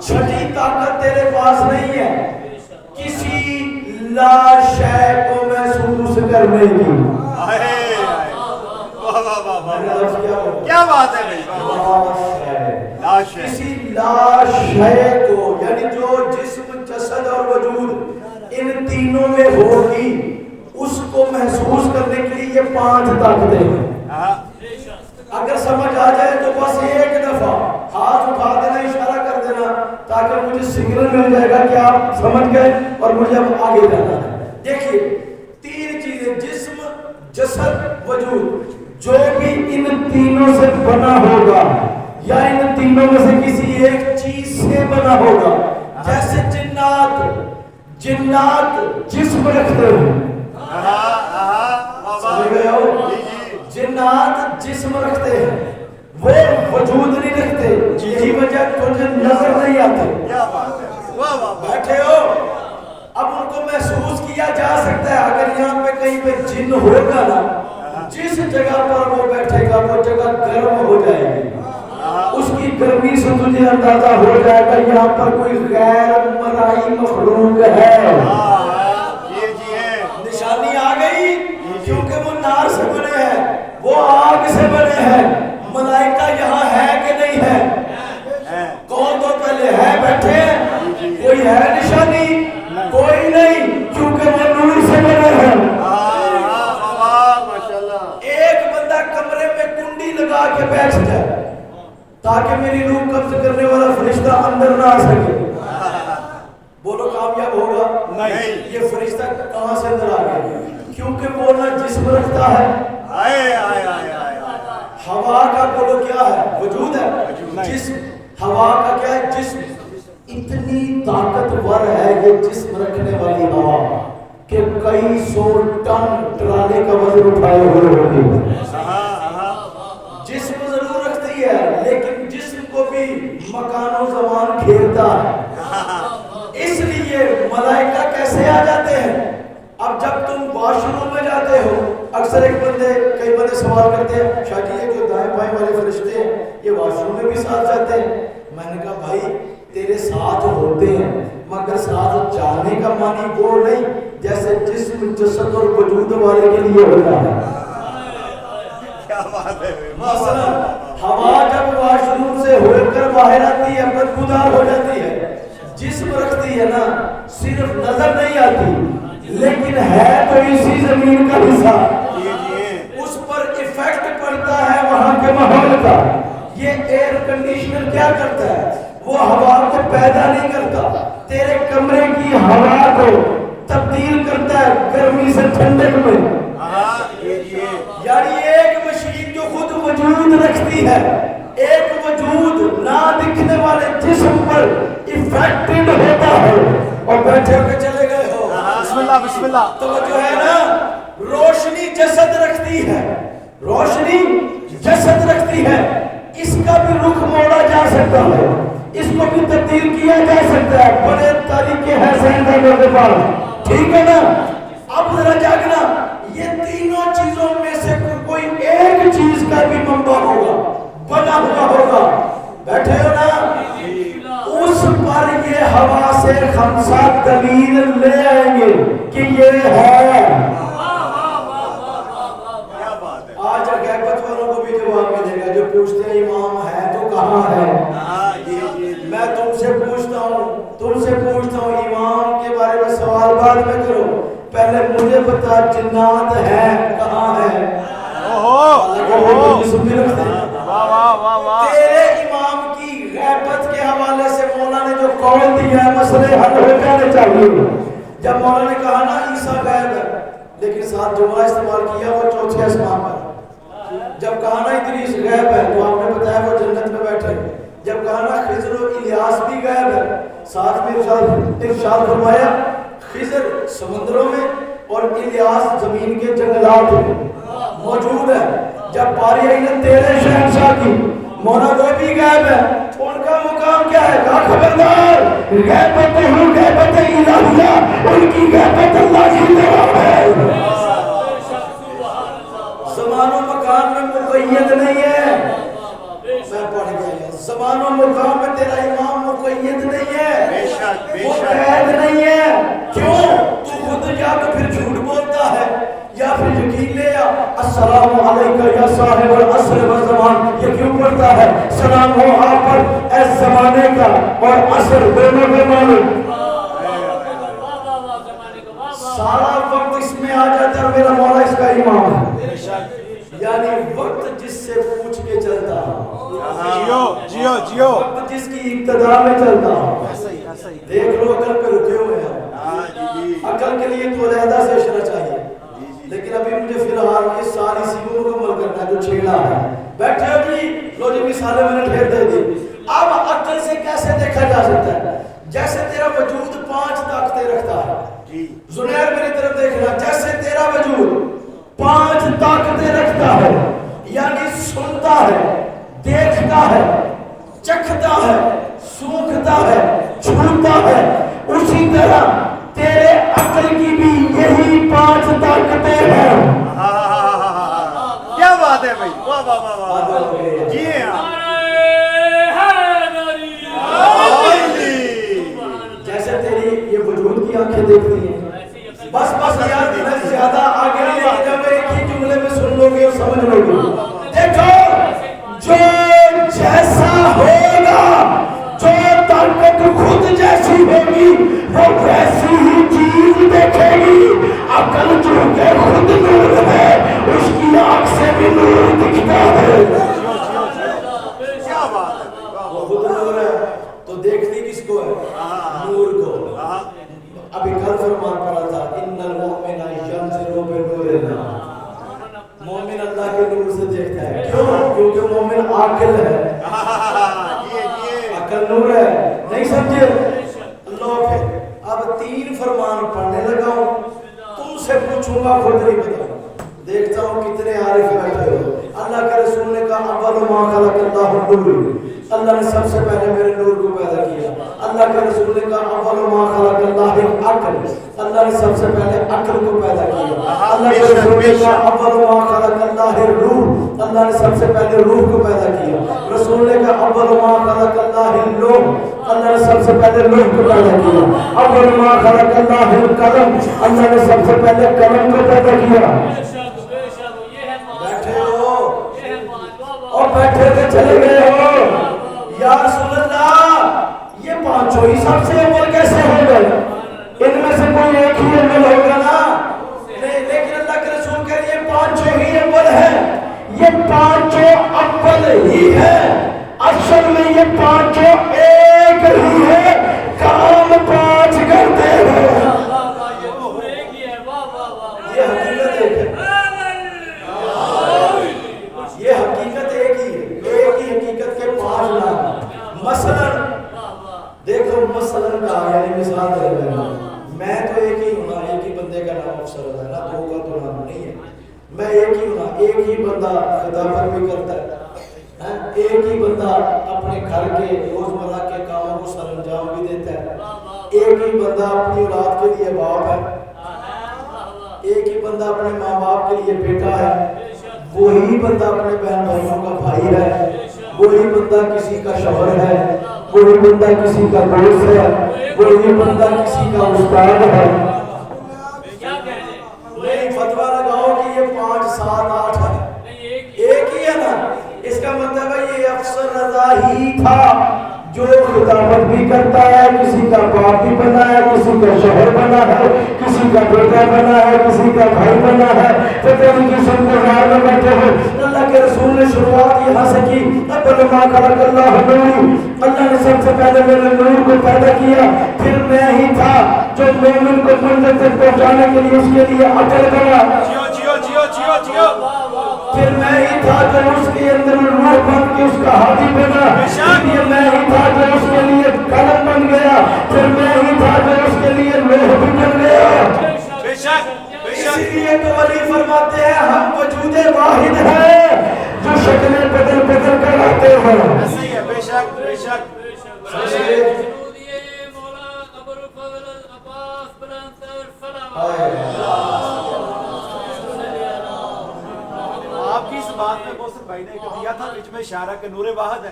چھٹی طاقت تیرے پاس نہیں ہے کسی لا شے کو محسوس کرنے کی. کیا بات ہے بھائی. کسی لا شے کو, یعنی جو جسم جسد اور وجود ان تینوں میں ہوگی اس کو محسوس کرنے کے لیے یہ 5 طاقتیں ہیں. اگر سمجھ آ جائے تو بس ایک دفعہ ہاتھ اٹھا دینا, اشارہ کر دینا, تاکہ مجھے سگنل مل جائے گا کہ آپ سمجھ گئے اور مجھے اب آگے جانا ہے. دیکھیے 3 چیزیں, جسم جسد وجود, جو بھی ان تینوں سے بنا ہوگا یا ان تینوں میں سے کسی ایک چیز سے بنا ہوگا. جیسے جنات جسم رکھتے ہیں, سمجھ گئے ہو, جنات جسم رکھتے ہیں, وہ وجود نہیں رکھتے. یہی وجہ تجھے نظر نہیں آتے. بیٹھے ہو, اب ان کو محسوس کیا جا سکتا ہے. اگر یہاں پہ کہیں پہ جن ہوگا نا, جس جگہ پر وہ بیٹھے گا وہ جگہ گرم ہو جائے گی. اس کی گرمی سے تجھے اندازہ ہو جائے گا یہاں پر کوئی غیر مرائی مخلوق ہے. نشانی آ گئی, کیونکہ وہ نار سے بنے ہیں, وہ آگ سے بنے ہیں. ملائکہ یہاں ہے کہ نہیں ہے؟ کون تو پہلے ہے بیٹھے ہیں, کوئی ہے نشانی؟ کوئی نہیں, کیونکہ وہ نور سے بنے ہیں. ایک بندہ کمرے میں کنڈی لگا کے بیٹھ جائے تاکہ میری روح قبض کرنے والا فرشتہ اندر نہ آ سکے, بولو کامیاب ہوگا؟ نہیں. یہ فرشتہ کہاں سے اندر آ گیا؟ کیونکہ وہ نہ جسم رکھتا ہے. ہوا کا بولو کیا ہے؟ وجود ہے. جسم, ہوا کا کیا ہے؟ جسم. اتنی طاقتور ہے یہ جسم رکھنے والی ہوا کہ کئی 100 ٹن ٹرانے کا وزن اٹھائے ہوئے ہوتی ہے. جسم ضرور رکھتی ہے لیکن جسم کو بھی مکان و زمان گھیرتا ہے. اس لیے ملائکہ کیسے آ جاتے ہیں؟ اب جب تم واش روم میں جاتے ہو, اکثر کئی بندے سوال کرتے ہیں, شاہ جی یہ جو دائیں بائیں والے فرشتے ہیں یہ واش روم میں بھی ساتھ جاتے ہیں. میں نے کہا بھائی تیرے ساتھ ہوتے ہیں مگر ساتھ جانے کا معنی وہ نہیں جیسے جسم جسد اور وجود والے کے لیے ہوتا ہے. مثلا ہوا جب واش روم سے ہو کر باہر آتی ہے بدبودار ہو جاتی ہے, جسم رکھتی ہے نا, صرف نظر نہیں آتی لیکن ہے تو اسی زمین کا حصہ. اس پر ایفیکٹ پڑتا ہے وہاں کے ماحول کا. یہ ایئر کنڈیشنر کیا کرتا ہے؟ وہ ہوا کو پیدا نہیں کرتا, تیرے کمرے کی ہوا کو تبدیل کرتا ہے گرمی سے ٹھنڈک میں. یعنی ایک مشین جو خود وجود رکھتی ہے, ایک وجود نہ دکھنے والے جسم پر افیکٹڈ ہوتا ہے. اور بیٹھے ہو کے چلے گئے ہو, بسم اللہ بسم اللہ. تو جو ہے نا روشنی جسد رکھتی ہے, روشنی جسد رکھتی ہے, اس کا بھی رخ موڑا جا سکتا ہے. اس کو بھی تبدیل کیا جا سکتا ہے، بڑے طریقے ہیں سائنسدانوں کے پاس، ٹھیک ہے نا؟ اب ذرا جاگنا، یہ تینوں چیزوں میں سے کوئی ایک چیز کا بھی منبع ہوگا، بنا ہوا ہوگا، بیٹھے ہو نا؟ اس پر یہ ہوا سے خمسہ دلیل لے آئیں گے کہ یہ ہے۔ آج غیبت والوں کو بھی جواب ملے گا جو پوچھتے ہیں امام ہے تو کہاں ہے؟ میں تم سے پوچھتا ہوں امام کے بارے میں سوال بعد میں کرو، پہلے مجھے بتا جنات ہے کہاں ہے؟ تیرے امام کی غیبت کے حوالے سے مولا نے جو قول دیا ہے مسئلے حل ہو جانے چاہیے۔ جب مولا نے کہا نا عیسیٰ غیب ہے، لیکن ساتھ جملہ استعمال کیا وہ چوتھے آسمان پر۔ جب کہا نا ادریس غیب ہے تو آپ نے بتایا وہ جنت میں بیٹھے۔ جب کہا نا خضر و الیاس بھی غیب ہے، ساتھ میں ارشاد فرمایا خضر سمندروں میں اور الیاس زمین کے جنگلات میں موجود ہے۔ جب باری آئی نا تیرے شہنشاہ کی، مولا وہ بھی غیب ہے، ان کا مقام کیا ہے؟ کہا خبردار، غیبت ہوں غیبت الہیہ، ان کی غیبت اللہ کی طرف ہے، زمان و مکان میں مقید نہیں ہے۔ میں پڑھ گیا، زمان و مقام میں تیرا امام مقید نہیں ہے، وہ قید نہیں ہے۔ کیوں؟ تو خود یا تو پھر جھوٹ بولتا ہے یا پھر یقین لے یا السلام علیکہ یا صاحب العصر والزمان، یہ کیوں پڑھتا ہے؟ سلام ہو آپ پر اے زمانے کا اور عصر دونوں کے مالک۔ سارا وقت اس میں آ جاتا ہے، میرا مولا اس کا امام ہے، یعنی وقت جس سے پوچھ کے چلتا، جیو وقت جس کی ابتدا میں چلتا۔ دیکھ لو عقل پہ رکے ہوئے ہیں، عقل کے لیے تو علیحدہ سے اشارہ چاہیے، لیکن ابھی مجھے فی الحال یہ ساری چیزوں کو مکمل کرنا ہے جو چھیڑا ہے۔ بیٹھے ہو جی، لو جی مثالیں میں نے ڈھیر دے دی۔ اب عقل سے کیسے دیکھا جا سکتا ہے؟ جیسے تیرا وجود 5 طاقتیں رکھتا ہے، زنیر میری طرف دیکھنا، جیسے تیرا وجود 5 طاقتیں رکھتا ہے، یعنی سنتا ہے، دیکھتا ہے، چکھتا ہے، سونکھتا ہے، چھوتا ہے، اسی طرح تیرے عقل کی بھی یہی 5 طاقتیں ہیں۔ کیا بات ہے بھائی، واہ واہ واہ واہ، جی ہاں، جیسے تیری یہ وجود کی آنکھیں دیکھتی ہیں، بس یار میں زیادہ آگے نہیں لے جب ایک ہی جملے میں سن لو گے اور سمجھ لو گے۔ دیکھو جو جیسا ہوگا، جو طاقت خود جیسی ہوگی وہ ویسی ہی چیز دیکھے گی۔ عقل جو کہ خود نور ہے، اس کی آنکھ سے بھی نور دکھتا ہے۔ کیا بات ہے، وہ خود نور ہے تو دیکھتی کس کو ہے؟ نور کو۔ ابھی کل فرمان پڑا تھا ان المؤمن ینظر بنور اللہ، مومن اللہ کے نور سے دیکھتا ہے۔ کیوں؟ کیونکہ مومن عاقل ہے، عقل نور ہے، نہیں سمجھے؟ اللہ پھر اب 3 فرمان پڑھنے لگا ہوں، تم سے پوچھوں گا خود نہیں بتاؤں، دیکھتا ہوں کتنے عارف بیٹھے ہو۔ اللہ کے رسول نے کہا اول ما خلق اللہ النور، اللہ نے سب سے پہلے میرے نور کو پیدا کیا۔ اللہ کے رسول نے کہا اول ما خلق اللہ العقل، اللہ نے سب سے پہلے عقل کو پیدا کیا۔ اللہ کے رسول نے کہا اول ما خلق اللہ الروح، اللہ نے سب سے پہلے روح کو پیدا کیا۔ رسول نے کہا اول ما خلق اللہ اللوح، اللہ نے سب سے پہلے لوح کو پیدا کیا۔ اول ما خلق اللہ القلم، اللہ نے سب سے پہلے قلم کو پیدا کیا۔ بیٹھے ہو اور بیٹھے کے چلے گئے ہو، یا رسول اللہ یہ 5 ہی سب سے اول کیسے ہو گئے؟ ان میں سے کوئی ایک ہی اول ہوگا نا؟ لیکن اللہ کے رسول کہہ رہے ہیں 5 ہی اول ہے، یہ 5 اول ہی ہے، اصل میں یہ 5 ایک ہی ہے، کام 5 کرتے ہیں۔ یہ حقیقت ایک ہے، یہ حقیقت ایک ہی ہے، ایک ہی حقیقت کے 5 نام۔ مثلا دیکھو مثلا کہا، یعنی مثال دے رہے ہیں، میں تو ایک ہی ہوں نا، ایک ہی بندے کا نام افسر ہوتا ہے نا، 2 کا تو نام نہیں ہے، میں ایک ہی ہوں نا، ایک ہی بندہ خطابت بھی کرتا ہے، ایک ہی بندہ اپنے گھر کے روزمرہ کے ایک ہی بندہ اپنی اولاد کے لیے باپ ہے، ایک ہی بندہ اپنے ماں باپ کے لیے بیٹا ہے، وہی بندہ اپنے بہن بھائیوں کا بھائی ہے، وہی بندہ کسی کا شوہر ہے، وہی بندہ کسی کا دوست ہے، وہی بندہ کسی کا استاد ہے۔ نہیں فتویٰ لگاؤ کہ یہ 5 7 8 ہے، ایک ہی ہے نا، اس کا مطلب ہے یہ افسر رضا ہی تھا جو خطابت بھی کرتا ہے، کسی کا باپ بھی بنا ہے، کسی کا شوہر بنا ہے، کسی کا بیٹا بنا ہے، کسی کا بھائی بنا ہے۔ فتح کی سنگار میں بیٹھے ہیں، اللہ کے رسول نے شروعات یہاں سے کی، اول ما خلق اللہ نور، اللہ نے سب سے پہلے میرے نور کو پیدا کیا، پھر میں ہی تھا جو مومن کو منزل تک پہنچانے کے لیے اس کے لیے عقل بنا، پھر میں ہی تھا جو اس کے اندر روح بن کے اس کا ہادی بنا، پھر میں ہی تھا جو اس کے لیے قلم بن گیا، پھر میں ہی تھا جو اس کے لیے لوح بھی بن گیا۔ اسی لیے تو علی فرماتے ہیں ہم وجود واحد ہیں جو شکلیں بدل بدل کر آتے ہیں۔ ایسے ہی ہے، بے شک بے شک۔ آپ کی اس بات میں محسن بھائی نے کہا تھا بیچ میں اشارہ کہ نور واحد ہے۔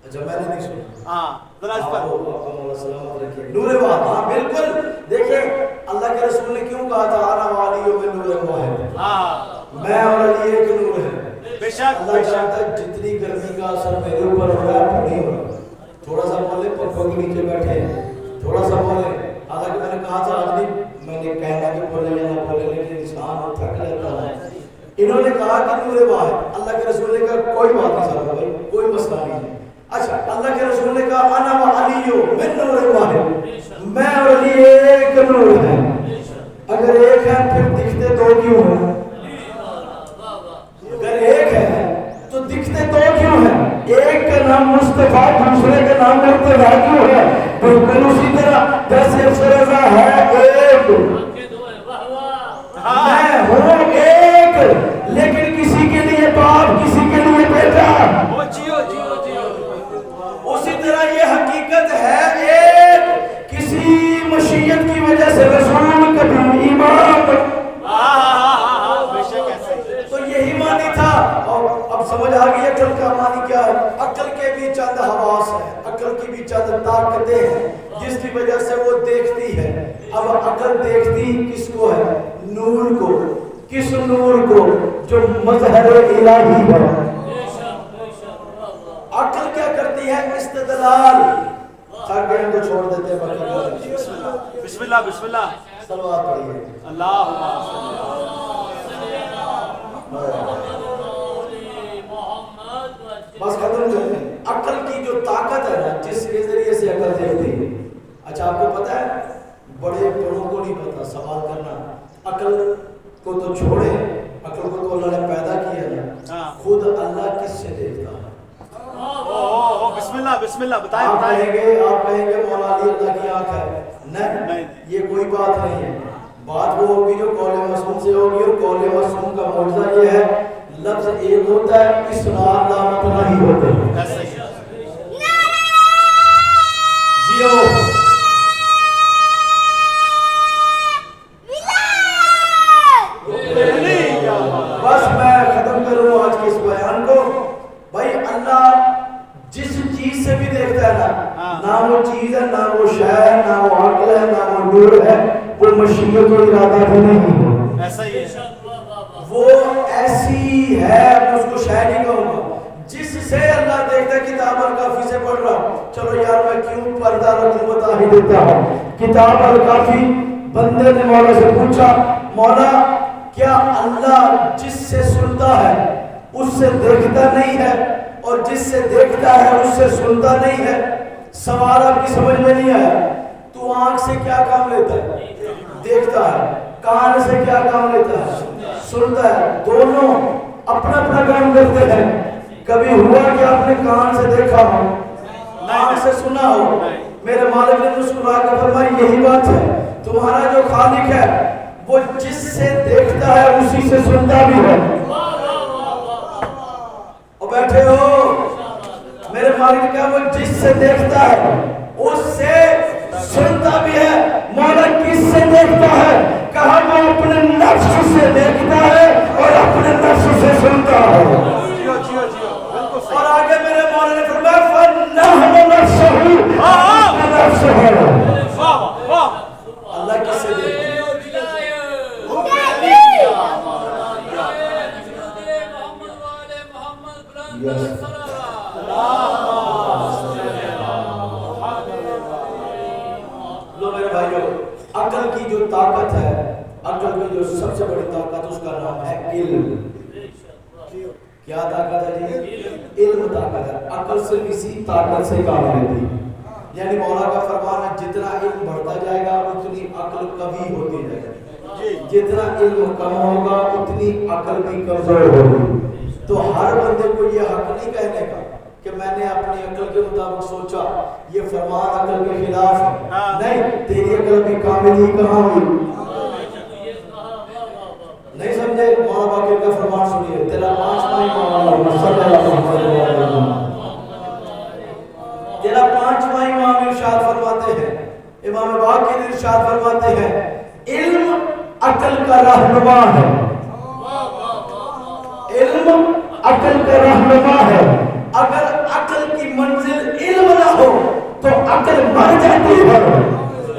اچھا میں نے نہیں سنا، ہاں ذرا اس پر نور واحد، ہاں بالکل۔ دیکھیں اللہ کے رسول نے کیوں کہا تھا انا والی من نور واحد، ہاں میں اور علی ایک نور ہے۔ بے شک اللہ چاہتا ہے جتنی گرمی کا اثر میرے اوپر ہو رہا ہے نہیں ہو رہا، تھوڑا سا بولے پنکھوں کے نیچے بیٹھے ہیں، تھوڑا سا بولے، حالانکہ میں نے کہا تھا آج بھی میں نے کہنا کہ بولے یا نہ بولے لیکن انسان تھک جاتا ہے۔ انہوں نے کہا کہ نور واحد، اللہ کے رسول نے کہا کوئی بات نہیں صاحب بھائی، کوئی مسئلہ نہیں ہے۔ اچھا اللہ کے رسول نے کہا انا و علی من نور واحد، میں اور علی ایک نور ہیں۔ اگر ایک ہے پھر دکھتے دو کیوں ہیں؟ اگر ایک ہے تو دکھتے دو کیوں ہیں؟ ایک کا نام مصطفیٰ دوسرے کا نام مرتضیٰ کیوں ہے؟ بالکل اسی طرح جیسے افسر رضا ہے ایک، میں ہوں ایک، لیکن کسی کے لیے باپ کسی کے لیے بیٹا، اسی طرح یہ حقیقت ہے ایک، کسی مشیت کی وجہ سے رسول کبھی امام، تو یہی معنی تھا۔ اور اب سمجھ آ گئی عقل کا معنی کیا ہے؟ عقل کے بھی چند حواس ہیں، عقل کی بھی چند طاقتیں ہیں جس کی وجہ سے وہ دیکھتی ہے۔ اب عقل دیکھتی کس کو ہے؟ نور کو۔ کس نور کو؟ جو مظہر الہی ہے۔ عقل کیا کرتی ہے؟ استدلال۔ تھک گئے تو چھوڑ دیتے ہیں، باقی بسم اللہ بسم اللہ، صلوات پڑھیے۔ بس ختم کرتے ہیں۔ عقل کی جو طاقت ہے نا، جس کے ذریعے سے عقل دیکھتی ہے۔ اچھا آپ کو پتا ہے، بڑے بڑوں کو نہیں پتا سوال کرنا، عقل کو تو چھوڑے، عقل کو تو اللہ نے پیدا کیا ہے، خود اللہ کس سے دیکھتا ہے؟ بسم اللہ بسم اللہ، بتائیں آپ بتائیں۔ کہیں گے مولا علی اللہ کی آنکھ ہے، نہیں، یہ کوئی بات نہیں ہے۔ بات وہ ہوگی جو قول معصوم سے ہوگی، اور قول معصوم کا معجزہ یہ ہے لفظ ایک ہوتا ہے، اسرار لامت نہیں ہوتے۔ جیو بس میں ختم کروں آج کے اس بیان کو۔ بھائی اللہ جس چیز سے بھی دیکھتا ہے نا، نہ وہ چیز ہے، نہ وہ شے ہے، نہ وہ عقل ہے، نہ وہ نور ہے، وہ مشیت و ارادہ بھی نہیں ہے۔ ایسا ہی ہے، وہ ایسی ہے، اس کو شے نہیں کہوں گا، جس سے اللہ دیکھتا ہے۔ کتاب الکافی سے پڑھ رہا ہوں، چلو یار میں کیوں پردہ رکھوں، بتا ہی دیتا ہوں۔ کتاب الکافی بندے نے مولا سے پوچھا، مولا کیا اللہ جس سے سنتا ہے اس سے دیکھتا نہیں ہے، اور جس سے دیکھتا ہے اس سے سنتا نہیں ہے؟ سوال آپ کی سمجھ میں نہیں آیا؟ تو آنکھ سے کیا کام لیتا ہے؟ دیکھتا ہے۔ کان سے کیا کام لیتا ہے؟ سنتا ہے۔ دونوں اپنا اپنا کام کرتے ہیں۔ کبھی ہوا کہ آپ نے کان سے دیکھا ہو، آنکھ سے سنا ہو؟ میرے مالک نے مسکرا کے فرمایا یہی بات ہے، تمہارا جو خالق ہے وہ جس سے دیکھتا ہے اسی سے سنتا بھی ہے۔ اور بیٹھے ہو، میرے مالک نے کہا وہ جس سے دیکھتا ہے اس سے سنتا بھی ہے۔ سے دیکھتا ہے؟ کہا وہ اپنے نفس سے دیکھتا ہے اور اپنے نفس سے سنتا ہے. اور آگے میرے مولا نے فرمایا فَنَّهْمُ نَفْسَهُ نفس ہے. اللہ کس سے دیکھتا ہے؟ لو میرے بھائیو، عقل کی جو طاقت ہے، عقل کی جو سب سے بڑی طاقت، اس کا نام ہے علم. کیا طاقت ہے جی؟ علم طاقت ہے. عقل صرف اسی طاقت سے کام لیتی ہے. یعنی مولا کا فرمان ہے جتنا علم بڑھتا جائے گا اتنی عقل قوی ہوتی جائے گی. جتنا علم کم ہوگا اتنی عقل بھی کمزور ہوگی. تو ہر بندے کو یہ حق نہیں کہنے کا کہ میں نے اپنی عقل کے مطابق سوچا یہ فرمان عقل کے خلاف ہے. نہیں، تیری عقل بھی کامل ہی کہاں ہوئی؟ نہیں سمجھے؟ مولا باقر کا فرمان سنیے. تیرا 5واں امام صلی اللہ علیہ وسلم، تیرا 5واں امام ارشاد فرماتے ہیں، امام باقر ارشاد فرماتے ہیں علم عقل کا رہنما ہے. علم عقل کا رہنما ہے. اگر عقل کی منزل علم نہ ہو تو عقل مر جاتی ہے،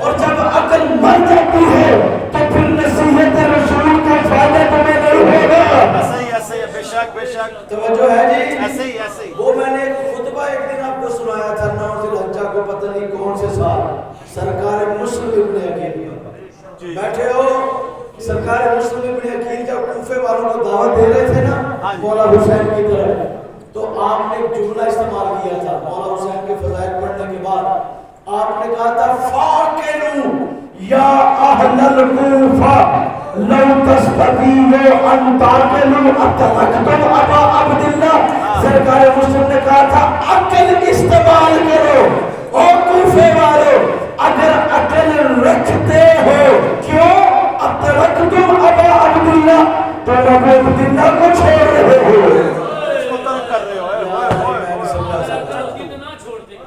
اور جب عقل مر جاتی ہے تو پھر نصیحت رسول کا فائدہ تمہیں نہیں ہوگا. توجہ ہے جی؟ وہ میں نے ایک خطبہ ایک دن آپ کو سنایا تھا 9 ذی الحجہ کو، پتہ نہیں کون سے سال، سرکار مسلم ابن عقیل کا. بیٹھے ہو، سرکار مسلم ابن عقیل جب کوفے والوں کو دعوت دے رہے تھے نا مولا حسین کی طرف، تو آپ نے ایک جملہ استعمال کیا تھا. مولا حسین کے فضائل پڑھنے کے بعد آپ نے کہا تھا فاقنو یا اہل الکوفہ لو تستطیعوا ان تعقلوا اترکتم ابا عبداللہ. سرکار مسلم نے کہا تھا عقل استعمال کرو او کوفے والو، اگر عقل رکھتے ہو کیوں اترکتم ابا عبداللہ، تو ابا عبداللہ کو چھوڑ رہے ہو.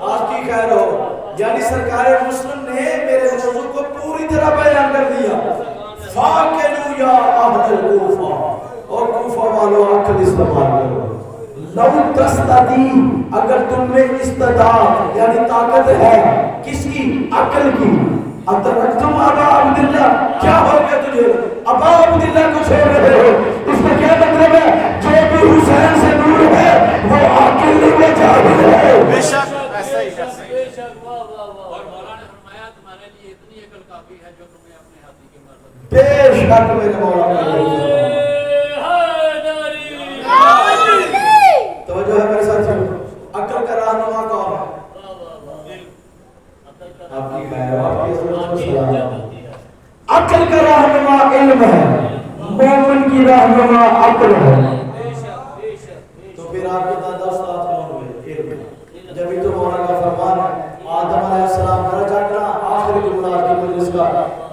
آپ کی خیر ہو. یعنی سرکار مسلم نے میرے موضوع کو پوری طرح بیان کر دیا. فاقنو یا اہل الکوفہ، اور کوفہ والو عقل استعمال کرو. لو تستطیع، اگر تم میں استطاعت یعنی طاقت ہے، کس کی؟ عقل کی. اترکتم ابا عبداللہ، کیا ہو گیا تجھے؟ ابا عبداللہ کو چھوڑ رہے ہو. اس میں کیا مطلب ہے؟ جو بھی حسین سے دور ہے وہ عاقل نہیں، وہ جاہل ہے. بے شک ایسا ہی. بے شک میرے مولا کا توجہ ہے میرے ساتھ. عقل کا رہنما کون ہے؟ آپ کی خیر، آپ کی سلام. عقل کا رہنما علم ہے، مومن کی رہنما عقل ہے. تو پھر آپ کے دادا استاد کون ہوئے؟ علم. جبھی تو مولا کا فرمان ہے آدم علیہ السلام درج آکرا. آخری جملہ کی مجلس کا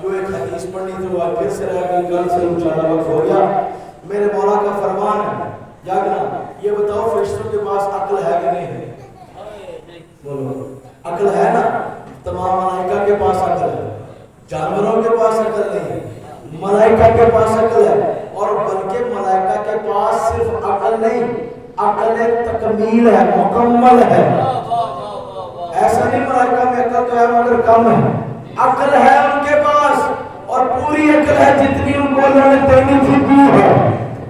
جو ایک حدیث پڑھنی تھی وہ پھر سے رہ گئی، کل سے انشاءاللہ وقت ہو گیا. میرے مولا کا فرمان ہے جاگنا. یہ بتاؤ فرشتوں کے پاس عقل ہے کہ نہیں ہے؟ بولو عقل ہے نا. تمام ملائکہ کے پاس عقل ہے، جانوروں کے پاس عقل نہیں ہے، ملائکہ کے پاس عقل ہے. اور بلکہ ملائکہ کے پاس صرف عقل نہیں، عقل تکمیل ہے، مکمل ہے. ایسا نہیں ملائکہ میں عقل تو ہے مگر کم ہے. عقل ہے ان کے پاس اور پوری عقل ہے جتنی ان کو اللہ نے دینی تھی دی ہے.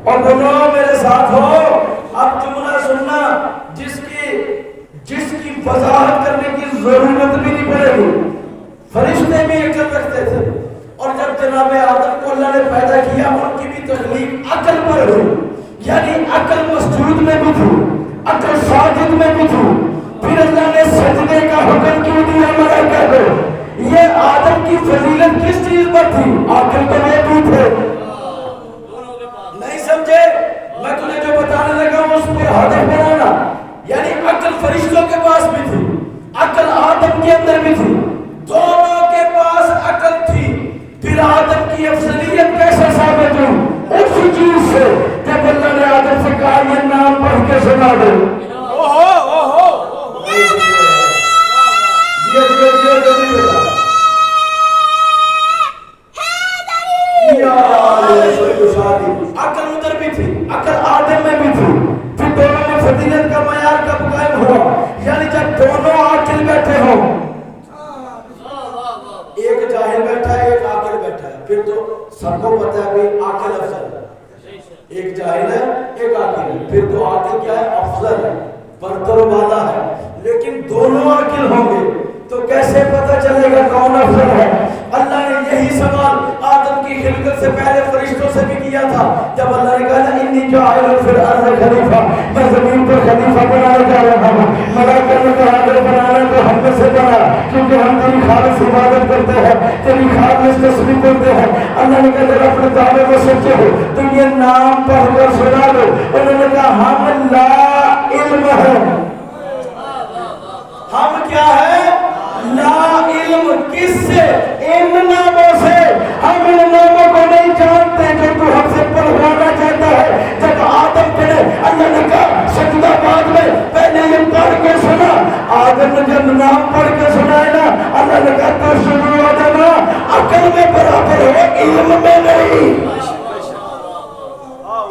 اور بولو میرے ساتھ ہو. اب جملہ سننا جس کی وضاحت کرنے کی ضرورت بھی نہیں پڑے گی. فرشتے بھی عقل رکھتے تھے، اور جب جناب آدم کو اللہ نے پیدا کیا ان کی بھی تخلیق عقل پر ہوئی. یعنی عقل مسجود میں بھی تھی، عقل ساجد میں بھی تھی. پھر اللہ نے سجدے کا حکم کیوں دیا ملائکہ کو؟ یہ آدم کی فضیلت کس چیز پر تھی؟ عقل تو وہ بھی تھے. نہیں سمجھے؟ میں تجھے جو بتانے لگا ہوں اس پر ہدف بنانا. یعنی عقل فرشتوں کے پاس بھی تھی، عقل آدم کے اندر بھی تھی، دونوں کے پاس عقل تھی. پھر آدم کی افضلیت کیسے ثابت ہوئی؟ اسی چیز سے جب اللہ نے آدم سے کہا یہ نام پڑھ کے سنا دو. سب کو پتا ہے بھی عاقل افضل ہے، ایک جاہل ہے ایک عاقل ہے، پھر تو عاقل کیا ہے؟ افضل ہے، برتر والا ہے، لیکن دونوں عاقل ہوں گے تو کیسے پتہ چلے گا کون افضل ہے؟ اللہ نے یہی سوال آدم کی خلقت سے پہلے فرشتوں سے بھی کیا تھا، جب اللہ نے کہا انی جاعل فی الارض خلیفہ، میں زمین پر خلیفہ بنانے جا رہا ہوں، ملائکہ نے کہا اگر بنانا تو ہم میں سے بنا، کیونکہ ہم تیری خالص عبادت کرتے ہیں، تیری خالص تسبیح کرتے ہیں۔ اللہ نے کہا اگر اپنے دعوے کو سچے ہو تو یہ نام پڑھ کر سنا دو۔ انہوں نے کہا ہم لا علم ہے، ہم کیا ہے؟ لا علم۔ کس سے؟ ان ناموں سے، ہم ان ناموں کو نہیں جانتے جو تو ہم سے پڑھوانا چاہتا ہے۔ جب آدم پڑھے اللہ نے کہا سجدہ بعد میں، پہلے یہ پڑھ کے سنا۔ آدم نے جب نام پڑھ کے سنائے نا، اللہ نے کہا تو شروع آدم عقل میں برابر ہے، علم میں نہیں،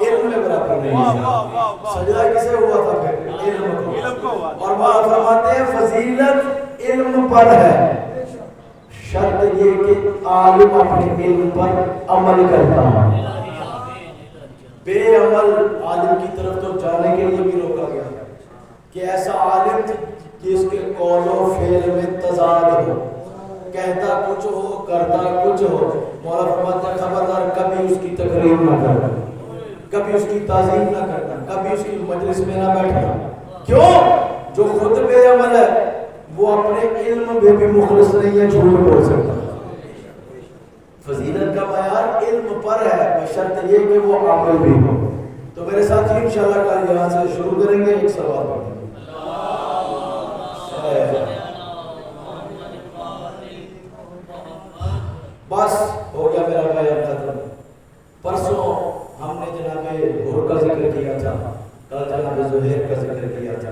علم میں برابر نہیں۔ سجدہ کسے ہوا تھا پھر؟ علم کو۔ اور وہ فرماتے ہیں فضیلت علم پر ہے، شرط یہ کہ عالم اپنے علم پر عمل کرتا ہے۔ بے عمل عالم کی طرف تو جانے کے لیے بھی روکا گیا کہ ایسا عالم جس کے قول و فعل میں تضاد ہو، کہتا کچھ ہو کرتا کچھ ہو۔ مولا فرماتا ہے خبردار کبھی اس کی تقریر نہ کرنا، کبھی اس کی تعظیم نہ کرنا، کبھی اس کی مجلس میں نہ بیٹھنا۔ کیوں؟ جو خود بے عمل ہے وہ اپنے علم میں بھی مخلص نہیں ہے، جھوٹ بول سکتا۔ فضیلت کا معیار علم پر ہے، بشرط یہ کہ وہ عامل بھی ہو۔ تو میرے ساتھ انشاءاللہ کل یہاں سے شروع کریں گے، ایک سوال پڑھیں گے۔ بس ہو گیا میرا بیان ختم۔ پرسوں ہم نے جناب ہور کا ذکر کیا تھا، کل جناب زہیر کا ذکر کیا تھا۔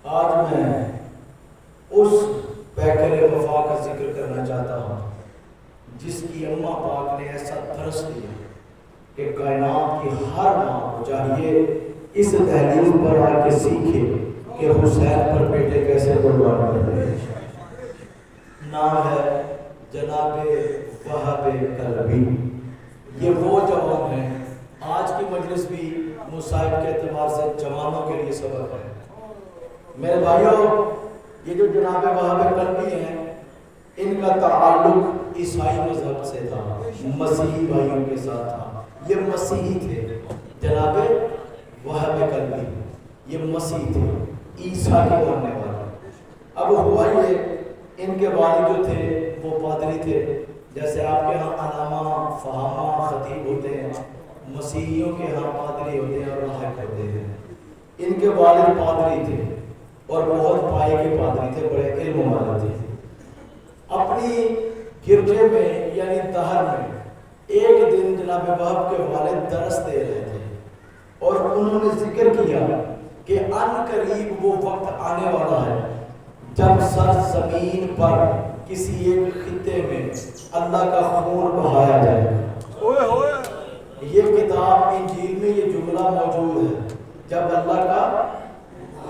آج میں اس پیکر وفا کا ذکر کرنا چاہتا ہوں جس کی اماں پاک نے ایسا ترس دیا کہ کائنات کی ہر ماں کو چاہیے اس دہلیز پر آ کے سیکھے کہ حسین پر بیٹے کیسے قربان کرتے ہیں۔ نام ہے جناب وہب کلبی۔ یہ وہ جوان ہیں، آج کی مجلس بھی مصائب کے اعتبار سے جوانوں کے لیے سبق ہے۔ میرے بھائیوں، یہ جو جناب وہب کلبی ہیں، ان کا تعلق عیسائی مذہب سے تھا، مسیحی بھائیوں کے ساتھ تھا۔ یہ مسیحی تھے، جناب وہب کلبی یہ مسیحی تھے، عیسیٰ کے ماننے والے۔ اب ہوا یہ ان کے والد جو تھے وہ پادری تھے، جیسے آپ کے ہاں علامہ فہامہ خطیب ہوتے ہیں، مسیحیوں کے ہاں پادری ہوتے ہیں اور راہب ہوتے ہیں۔ ان کے والد پادری تھے اور بہت پائے کے پادری تھے، بڑے علم والے تھے۔ اپنی گرجے میں یعنی دہر میں ایک دن جناب وہب کے والد درس دے رہے تھے اور انہوں نے ذکر کیا کہ ان قریب وہ وقت آنے والا ہے جب سر زمین پر کسی ایک خطے میں اللہ کا خون بہایا جائے گا۔ یہ کتاب انجیل میں یہ جملہ موجود ہے، جب اللہ کا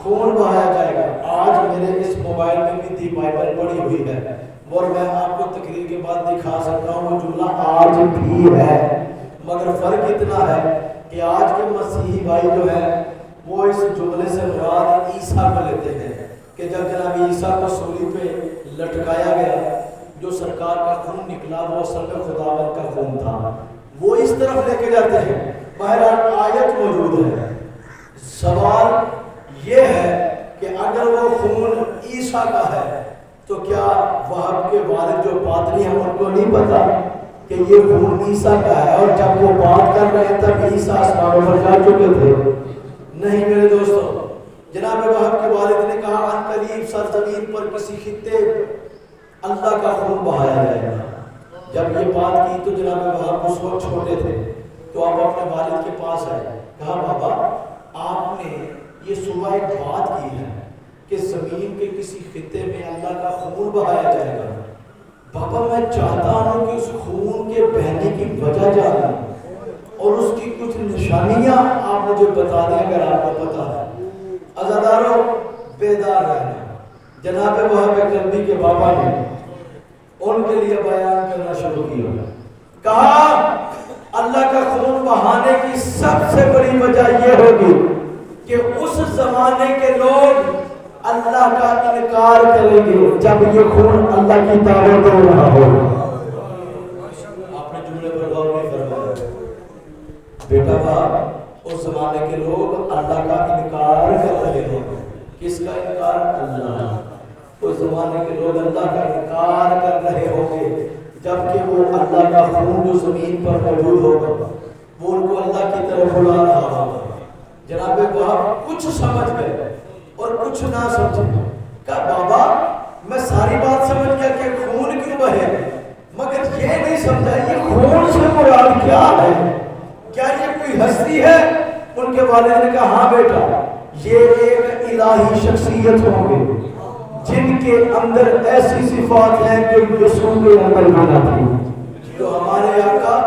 خون بہایا جائے گا۔ آج میرے اس موبائل میں بھی دی بائبل پڑھی ہوئی ہے اور میں آپ کو تقریر کے بعد دکھا سکتا ہوں، وہ جملہ آج بھی ہے، مگر فرق اتنا ہے کہ آج کے مسیحی بھائی جو ہیں وہ اس جملے سے مراد عیسیٰ کو لیتے ہیں کہ جب جناب عیسیٰ کو صلیب پہ لٹکایا گیا، جو سرکار کا خون نکلا وہ اصل میں خداوند کا خون تھا، وہ اس طرف لے کے جاتے ہیں۔ بہرحال آیت موجود ہے۔ سوال یہ ہے کہ اگر وہ خون عیسیٰ کا ہے تو کیا وہب کے والد جو پادری ہیں ان کو نہیں پتا کہ یہ خون عیسیٰ کا ہے؟ اور جب وہ بات کر رہے ہیں تب عیسیٰ آسمانوں پر جا چکے تھے؟ نہیں میرے دوستو، جناب وہب کے والد نے کہا ان قریب سرزمین پر کسی خطے اللہ کا خون بہایا جائے گا۔ جب یہ بات کی تو جناب وہب اس وقت چھوٹے تھے، تو آپ اپنے والد کے پاس آئے، کہا بابا آپ نے یہ صبح ایک بات کی ہے کہ زمین کے کسی خطے میں اللہ کا خون بہایا جائے گا۔ بابا میں چاہتا ہوں کہ اس خون کے بہنے کی وجہ جانوں اور اس کی کچھ نشانیاں آپ مجھے بتا دیں اگر آپ کو پتا ہے۔ عزادارو بیدار رہنا۔ جناب وہب کلبی کے بابا نے ان کے لیے بیان کرنا شروع کیا۔ کہا اللہ کا خون بہانے کی سب سے بڑی وجہ یہ ہوگی کہ اس زمانے کے لوگ اللہ کا انکار کریں گے جب یہ خون اللہ کی دعوت دے رہا ہو. آپ نے جملے پر غور نہیں فرمایا بیٹا باپ. اس زمانے کے لوگ اللہ کا انکار کر رہے ہیں. کس کا انکار؟ اللہ. اس زمانے کے لوگ اللہ کا انکار کر رہے ہوں گے جبکہ وہ اللہ کا خون جو زمین پر موجود ہوگا وہ ان کو اللہ کی طرف بلا رہا ہوگا. جناب باپ کچھ سمجھ گئے اور کچھ نہ سمجھے. کہا بابا میں ساری بات سمجھ گیا کہ خون کیوں بہے مگر یہ نہیں سمجھا یہ خون سے مراد کیا ہے. کیا یہ کوئی ہستی ہے؟ ان کے والد نے کہا ہاں بیٹا یہ ایک الہی شخصیت ہوں گے جن کے اندر ایسی صفات ہیں جو یسوع کے اندر بھی نہ تھی جو ہمارے آقا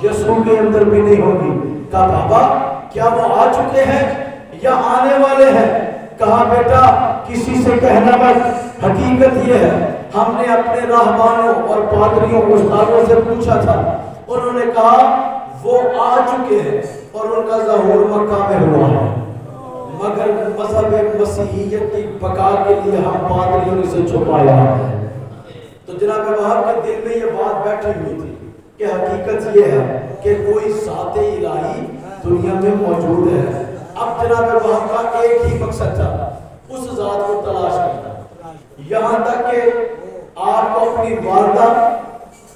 یسوع کے اندر بھی نہیں ہوگی. کہا بابا کیا وہ آ چکے ہیں یا آنے والے ہیں؟ کہا بیٹا کسی سے کہنا مت. حقیقت یہ ہے ہم نے اپنے راہبانوں اور پادریوں استادوں سے پوچھا تھا. انہوں نے کہا وہ آ چکے ہیں اور ان کا ظہور مکہ میں ہوا ہے مگر مذہب مسیحیت کی بقا کے لیے ہم پادریوں نے اسے چھپایا ہے. تو جناب وہاب کے دل میں یہ بات بیٹھی ہوئی تھی کہ حقیقت یہ ہے کہ کوئی ذات الہی دنیا میں موجود ہے. اب جناب وہاب کا ایک ہی مقصد تھا اس ذات کو تلاش کرنا. یہاں تک کہ آپ کو اپنی والدہ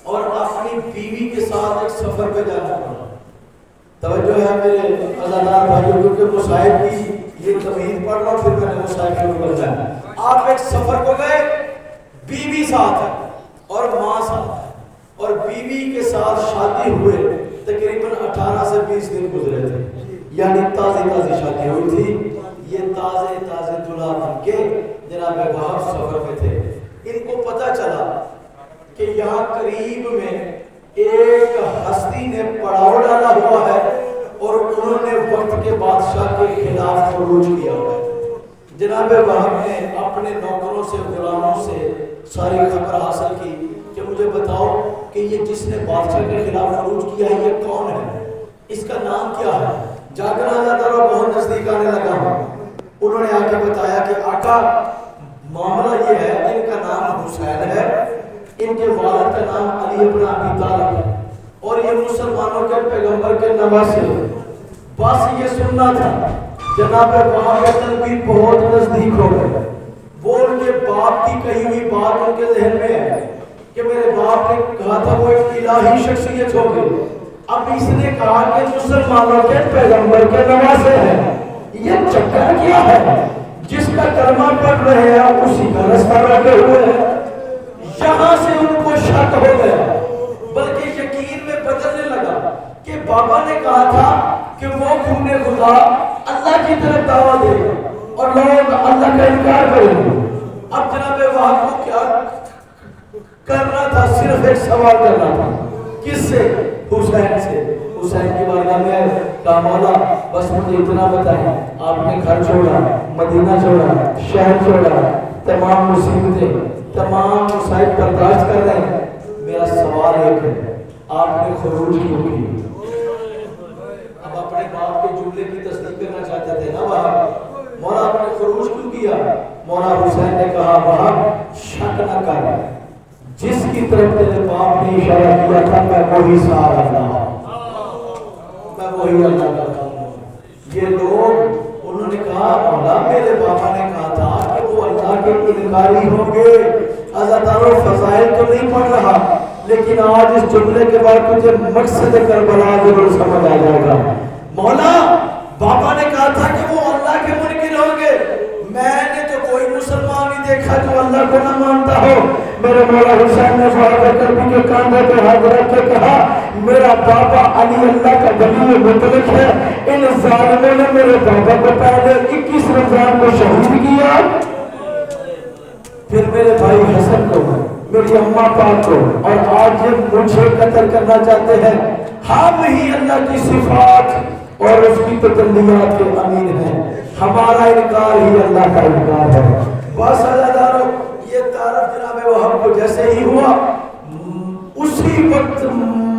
اور اپنی بیوی کے ساتھ ایک سفر پہ جانا پڑا. توجہ ہے میرے عزیزدار بھائیوں کیونکہ مصائب کی یہ تمہید پڑھ رہا ہوں پھر میں نے مصائب شروع کر دیا. آپ ایک سفر کو گئے بیوی ساتھ ہے اور ماں ساتھ ہے اور بیوی کے ساتھ شادی ہوئے تقریباً 18 سے 20 دن گزرے تھے یعنی تازی شادی ہوئی تھی. یہ تازے دلہا بن کے جناب وہاب سفر میں تھے. ان کو پتہ چلا کہ یہاں قریب میں ایک ہستی نے پڑاؤ ڈالا ہوا ہے اور انہوں نے وقت کے بادشاہ کے خلاف خروج کیا ہوا ہے. جناب وہاب نے اپنے نوکروں سے غلاموں سے ساری خبر حاصل کی کہ مجھے بتاؤ کہ یہ جس نے بادشاہ کے خلاف خروج کیا ہے یہ کون ہے, اس کا نام کیا ہے. جاگنا جاتا رہا بہت نزدیک آنے لگا. انہوں نے آ کے بتایا کہ آقا معاملہ یہ ہے ان کا نام حسین ہے, ان کے والد کا نام علی ابن ابی طالب ہے اور یہ مسلمانوں کے پیغمبر کے نواسے. بس یہ سننا تھا. جناب وہاں کے تنبیہ بہت نزدیک ہو گئے. وہ ان کے باپ کی کہی ہوئی بات ان کے ذہن میں ہے کہ میرے باپ نے کہا تھا وہ ایک الہی شخصیت ہوگی. اب اس نے کہا کہ مسلمانوں کے پیغمبر کے نواسے ہیں. یہ چکر کیا ہے؟ جس کا کلمہ پڑھ رہے ہیں اسی کا رستہ رکھے ہوئے ہیں. یہاں سے ان کو شک ہو گیا بلکہ یقین میں بدلنے لگا کہ بابا نے کہا تھا کہ وہ خون خدا اللہ کی طرف دعوت دے گا اور لوگ اللہ کا انکار کریں گے. اب جناب وہاں کو کیا کرنا تھا؟ صرف ایک سوال کرنا تھا. کس سے؟ حسین سے. حسین کی بارگاہ میں کہا مولا بس مجھے اتنا بتائیں, آپ نے گھر چھوڑا, مدینہ چھوڑا, شہر چھوڑا, تمام مصیبتیں تمام مصائب برداشت کر رہے ہیں, میرا سوال ایک ہے آپ نے خروج کیوں کی؟ اب اپنے باپ کے جملے کی تصدیق کرنا چاہتے تھے نا وہاں. مولا آپ نے خروج کیوں کیا؟ مولا حسین نے کہا وہاں شک نہ کر, جس کی طرف تیرے باپ نے اشارہ کیا تھا میں وہی سہارا رہا, میں وہی اللہ کرتا ہوں. یہ لوگ انہوں نے کہا مولا میرے باپا نے کہا تھا کہ وہ اللہ کے انکاری ہوں گے. عزاداروں فضائل تو نہیں پڑھ رہا لیکن آج اس جملے کے بعد تجھے مقصد کربلا ضرور سمجھ آ جائے گا. مولا باپا نے کہا تھا کہ وہ اللہ کے منکر ہوں گے, میں نے تو کوئی مسلمان نہیں دیکھا جو اللہ کو نہ مانتا ہو. میرے مولا حسین نے فارغ کربی کے کاندھے پہ ہاتھ رکھ کے کہا میرا باپا علی اللہ کا ولی مطلق ہے. ان ظالموں نے میرے باپا کو پہلے 21 رمضان کو شہید کیا, پھر میرے بھائی حسن کو, میری اماں پاک کو, اور آج یہ مجھے قتل کرنا چاہتے ہیں. ہم ہی اللہ کی صفات اور اس کی تجلیات کے امین ہیں, ہمارا انکار ہی اللہ کا انکار ہے. بس عزیزانو یہ تعارف جناب وہاب کو جیسے ہی ہوا اسی وقت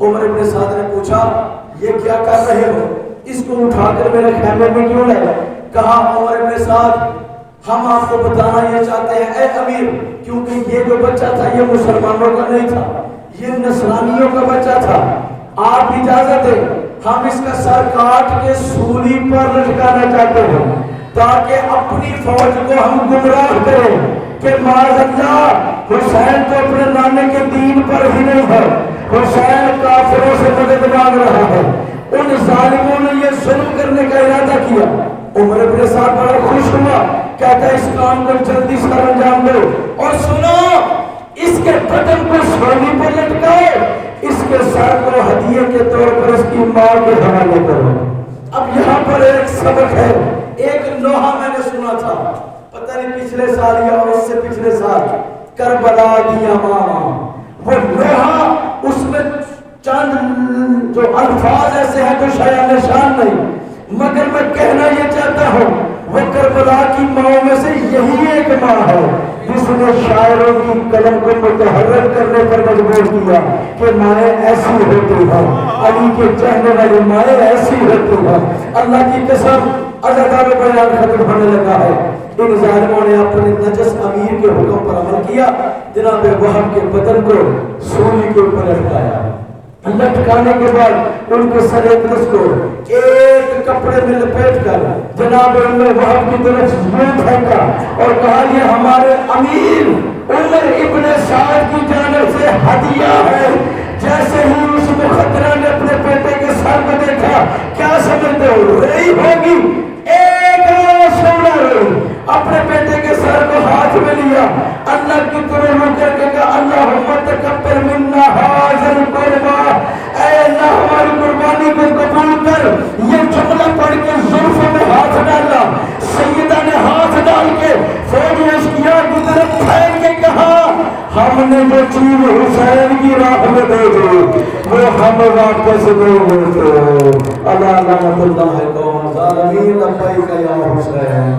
عمر ابن سعد نے پوچھا یہ کیا کر رہے ہو؟ اس کو اٹھا کر میرے خیمے میں کیوں لائے؟ کہا عمر ابن سعد ہم آپ کو بتانا یہ چاہتے ہیں اے امیر، کیونکہ یہ جو بچہ تھا یہ مسلمانوں کا نہیں تھا، یہ نصرانیوں کا بچہ تھا، آپ اجازت دیں ہم اس کا سر کاٹ کے سولی پر لٹکانا چاہتے ہیں تاکہ اپنی فوج کو ہم گمراہ کریں کہ معاذ اللہ حسین تو اپنے نانے کے دین پر ہی نہیں ہے، حسین کافروں سے مدد مانگ رہا ہے، ان ظالموں نے یہ ظلم کرنے کا ارادہ کیا۔ عمر ابن سعد بڑا خوش ہوا، کہتا ہے اس کام کو جلدی سے انجام دو، اور سنو اس کے بدن کو سولی پر لٹکاؤ، اس کے سر کو ہدیے کے طور پر اس کی ماں کے حوالے کرو۔ اب یہاں پر ایک سبق ہے، ایک لوہا میں نے سنا تھا، پتہ نہیں پچھلے سال یا اس سے پچھلے سال، کربلا کی امام، وہ لوہا اس میں چند جو الفاظ ایسے ہیں جو شاید نشان نہیں، مگر میں کہنا یہ چاہتا ہوں وہ کربلا کی ماں میں سے یہی ایک ماں ہے جس نے شاعروں کی قلم کو متحرک کرنے پر مجبور کیا کہ مائیں ایسی ہوتی ہیں، علی کے چہنے والی مائیں ایسی ہوتی ہیں۔ اللہ کی قسم عزادار بیان ختم ہونے لگا ہے، ان ظالموں نے اپنے نجس امیر کے حکم پر عمل کیا، جناب وہب کے بدن کو سولی کے اوپر لٹکایا، لٹکانے کے بعد ان کے سر اقدس کو ایک کپڑے میں لپیٹ کر جناب وہب کی طرف یوں پھینکا اور کہا یہ ہمارے امیر عمر ابن سعد کی جانب سے ہدیہ ہے۔ جیسے ہی اس مخدرہ نے اپنے بیٹے کے سر کو دیکھا، کیا سمجھتے ہو رہی ہوگی، ایک سونا رہی، اپنے بیٹے کے سر کو ہاتھ میں لیا، اللہ کی طرح رو کر کے کہا اللہم تقبل منا ھذا القربا، اے اللہ ہماری قربانی کو قبول کر۔ یہ جملہ پڑھ کے زلفوں میں ہاتھ ڈالا، سیدہ نے ہاتھ ڈال کے فوری اشکیا کی طرف پھینک کے کہا ہم نے جو چیز حسین کی راہ میں دے دی وہ ہم واپس نہیں لیتے۔ اللہ لعنت اللہ قوم ظالمین، لبیک یا حسین۔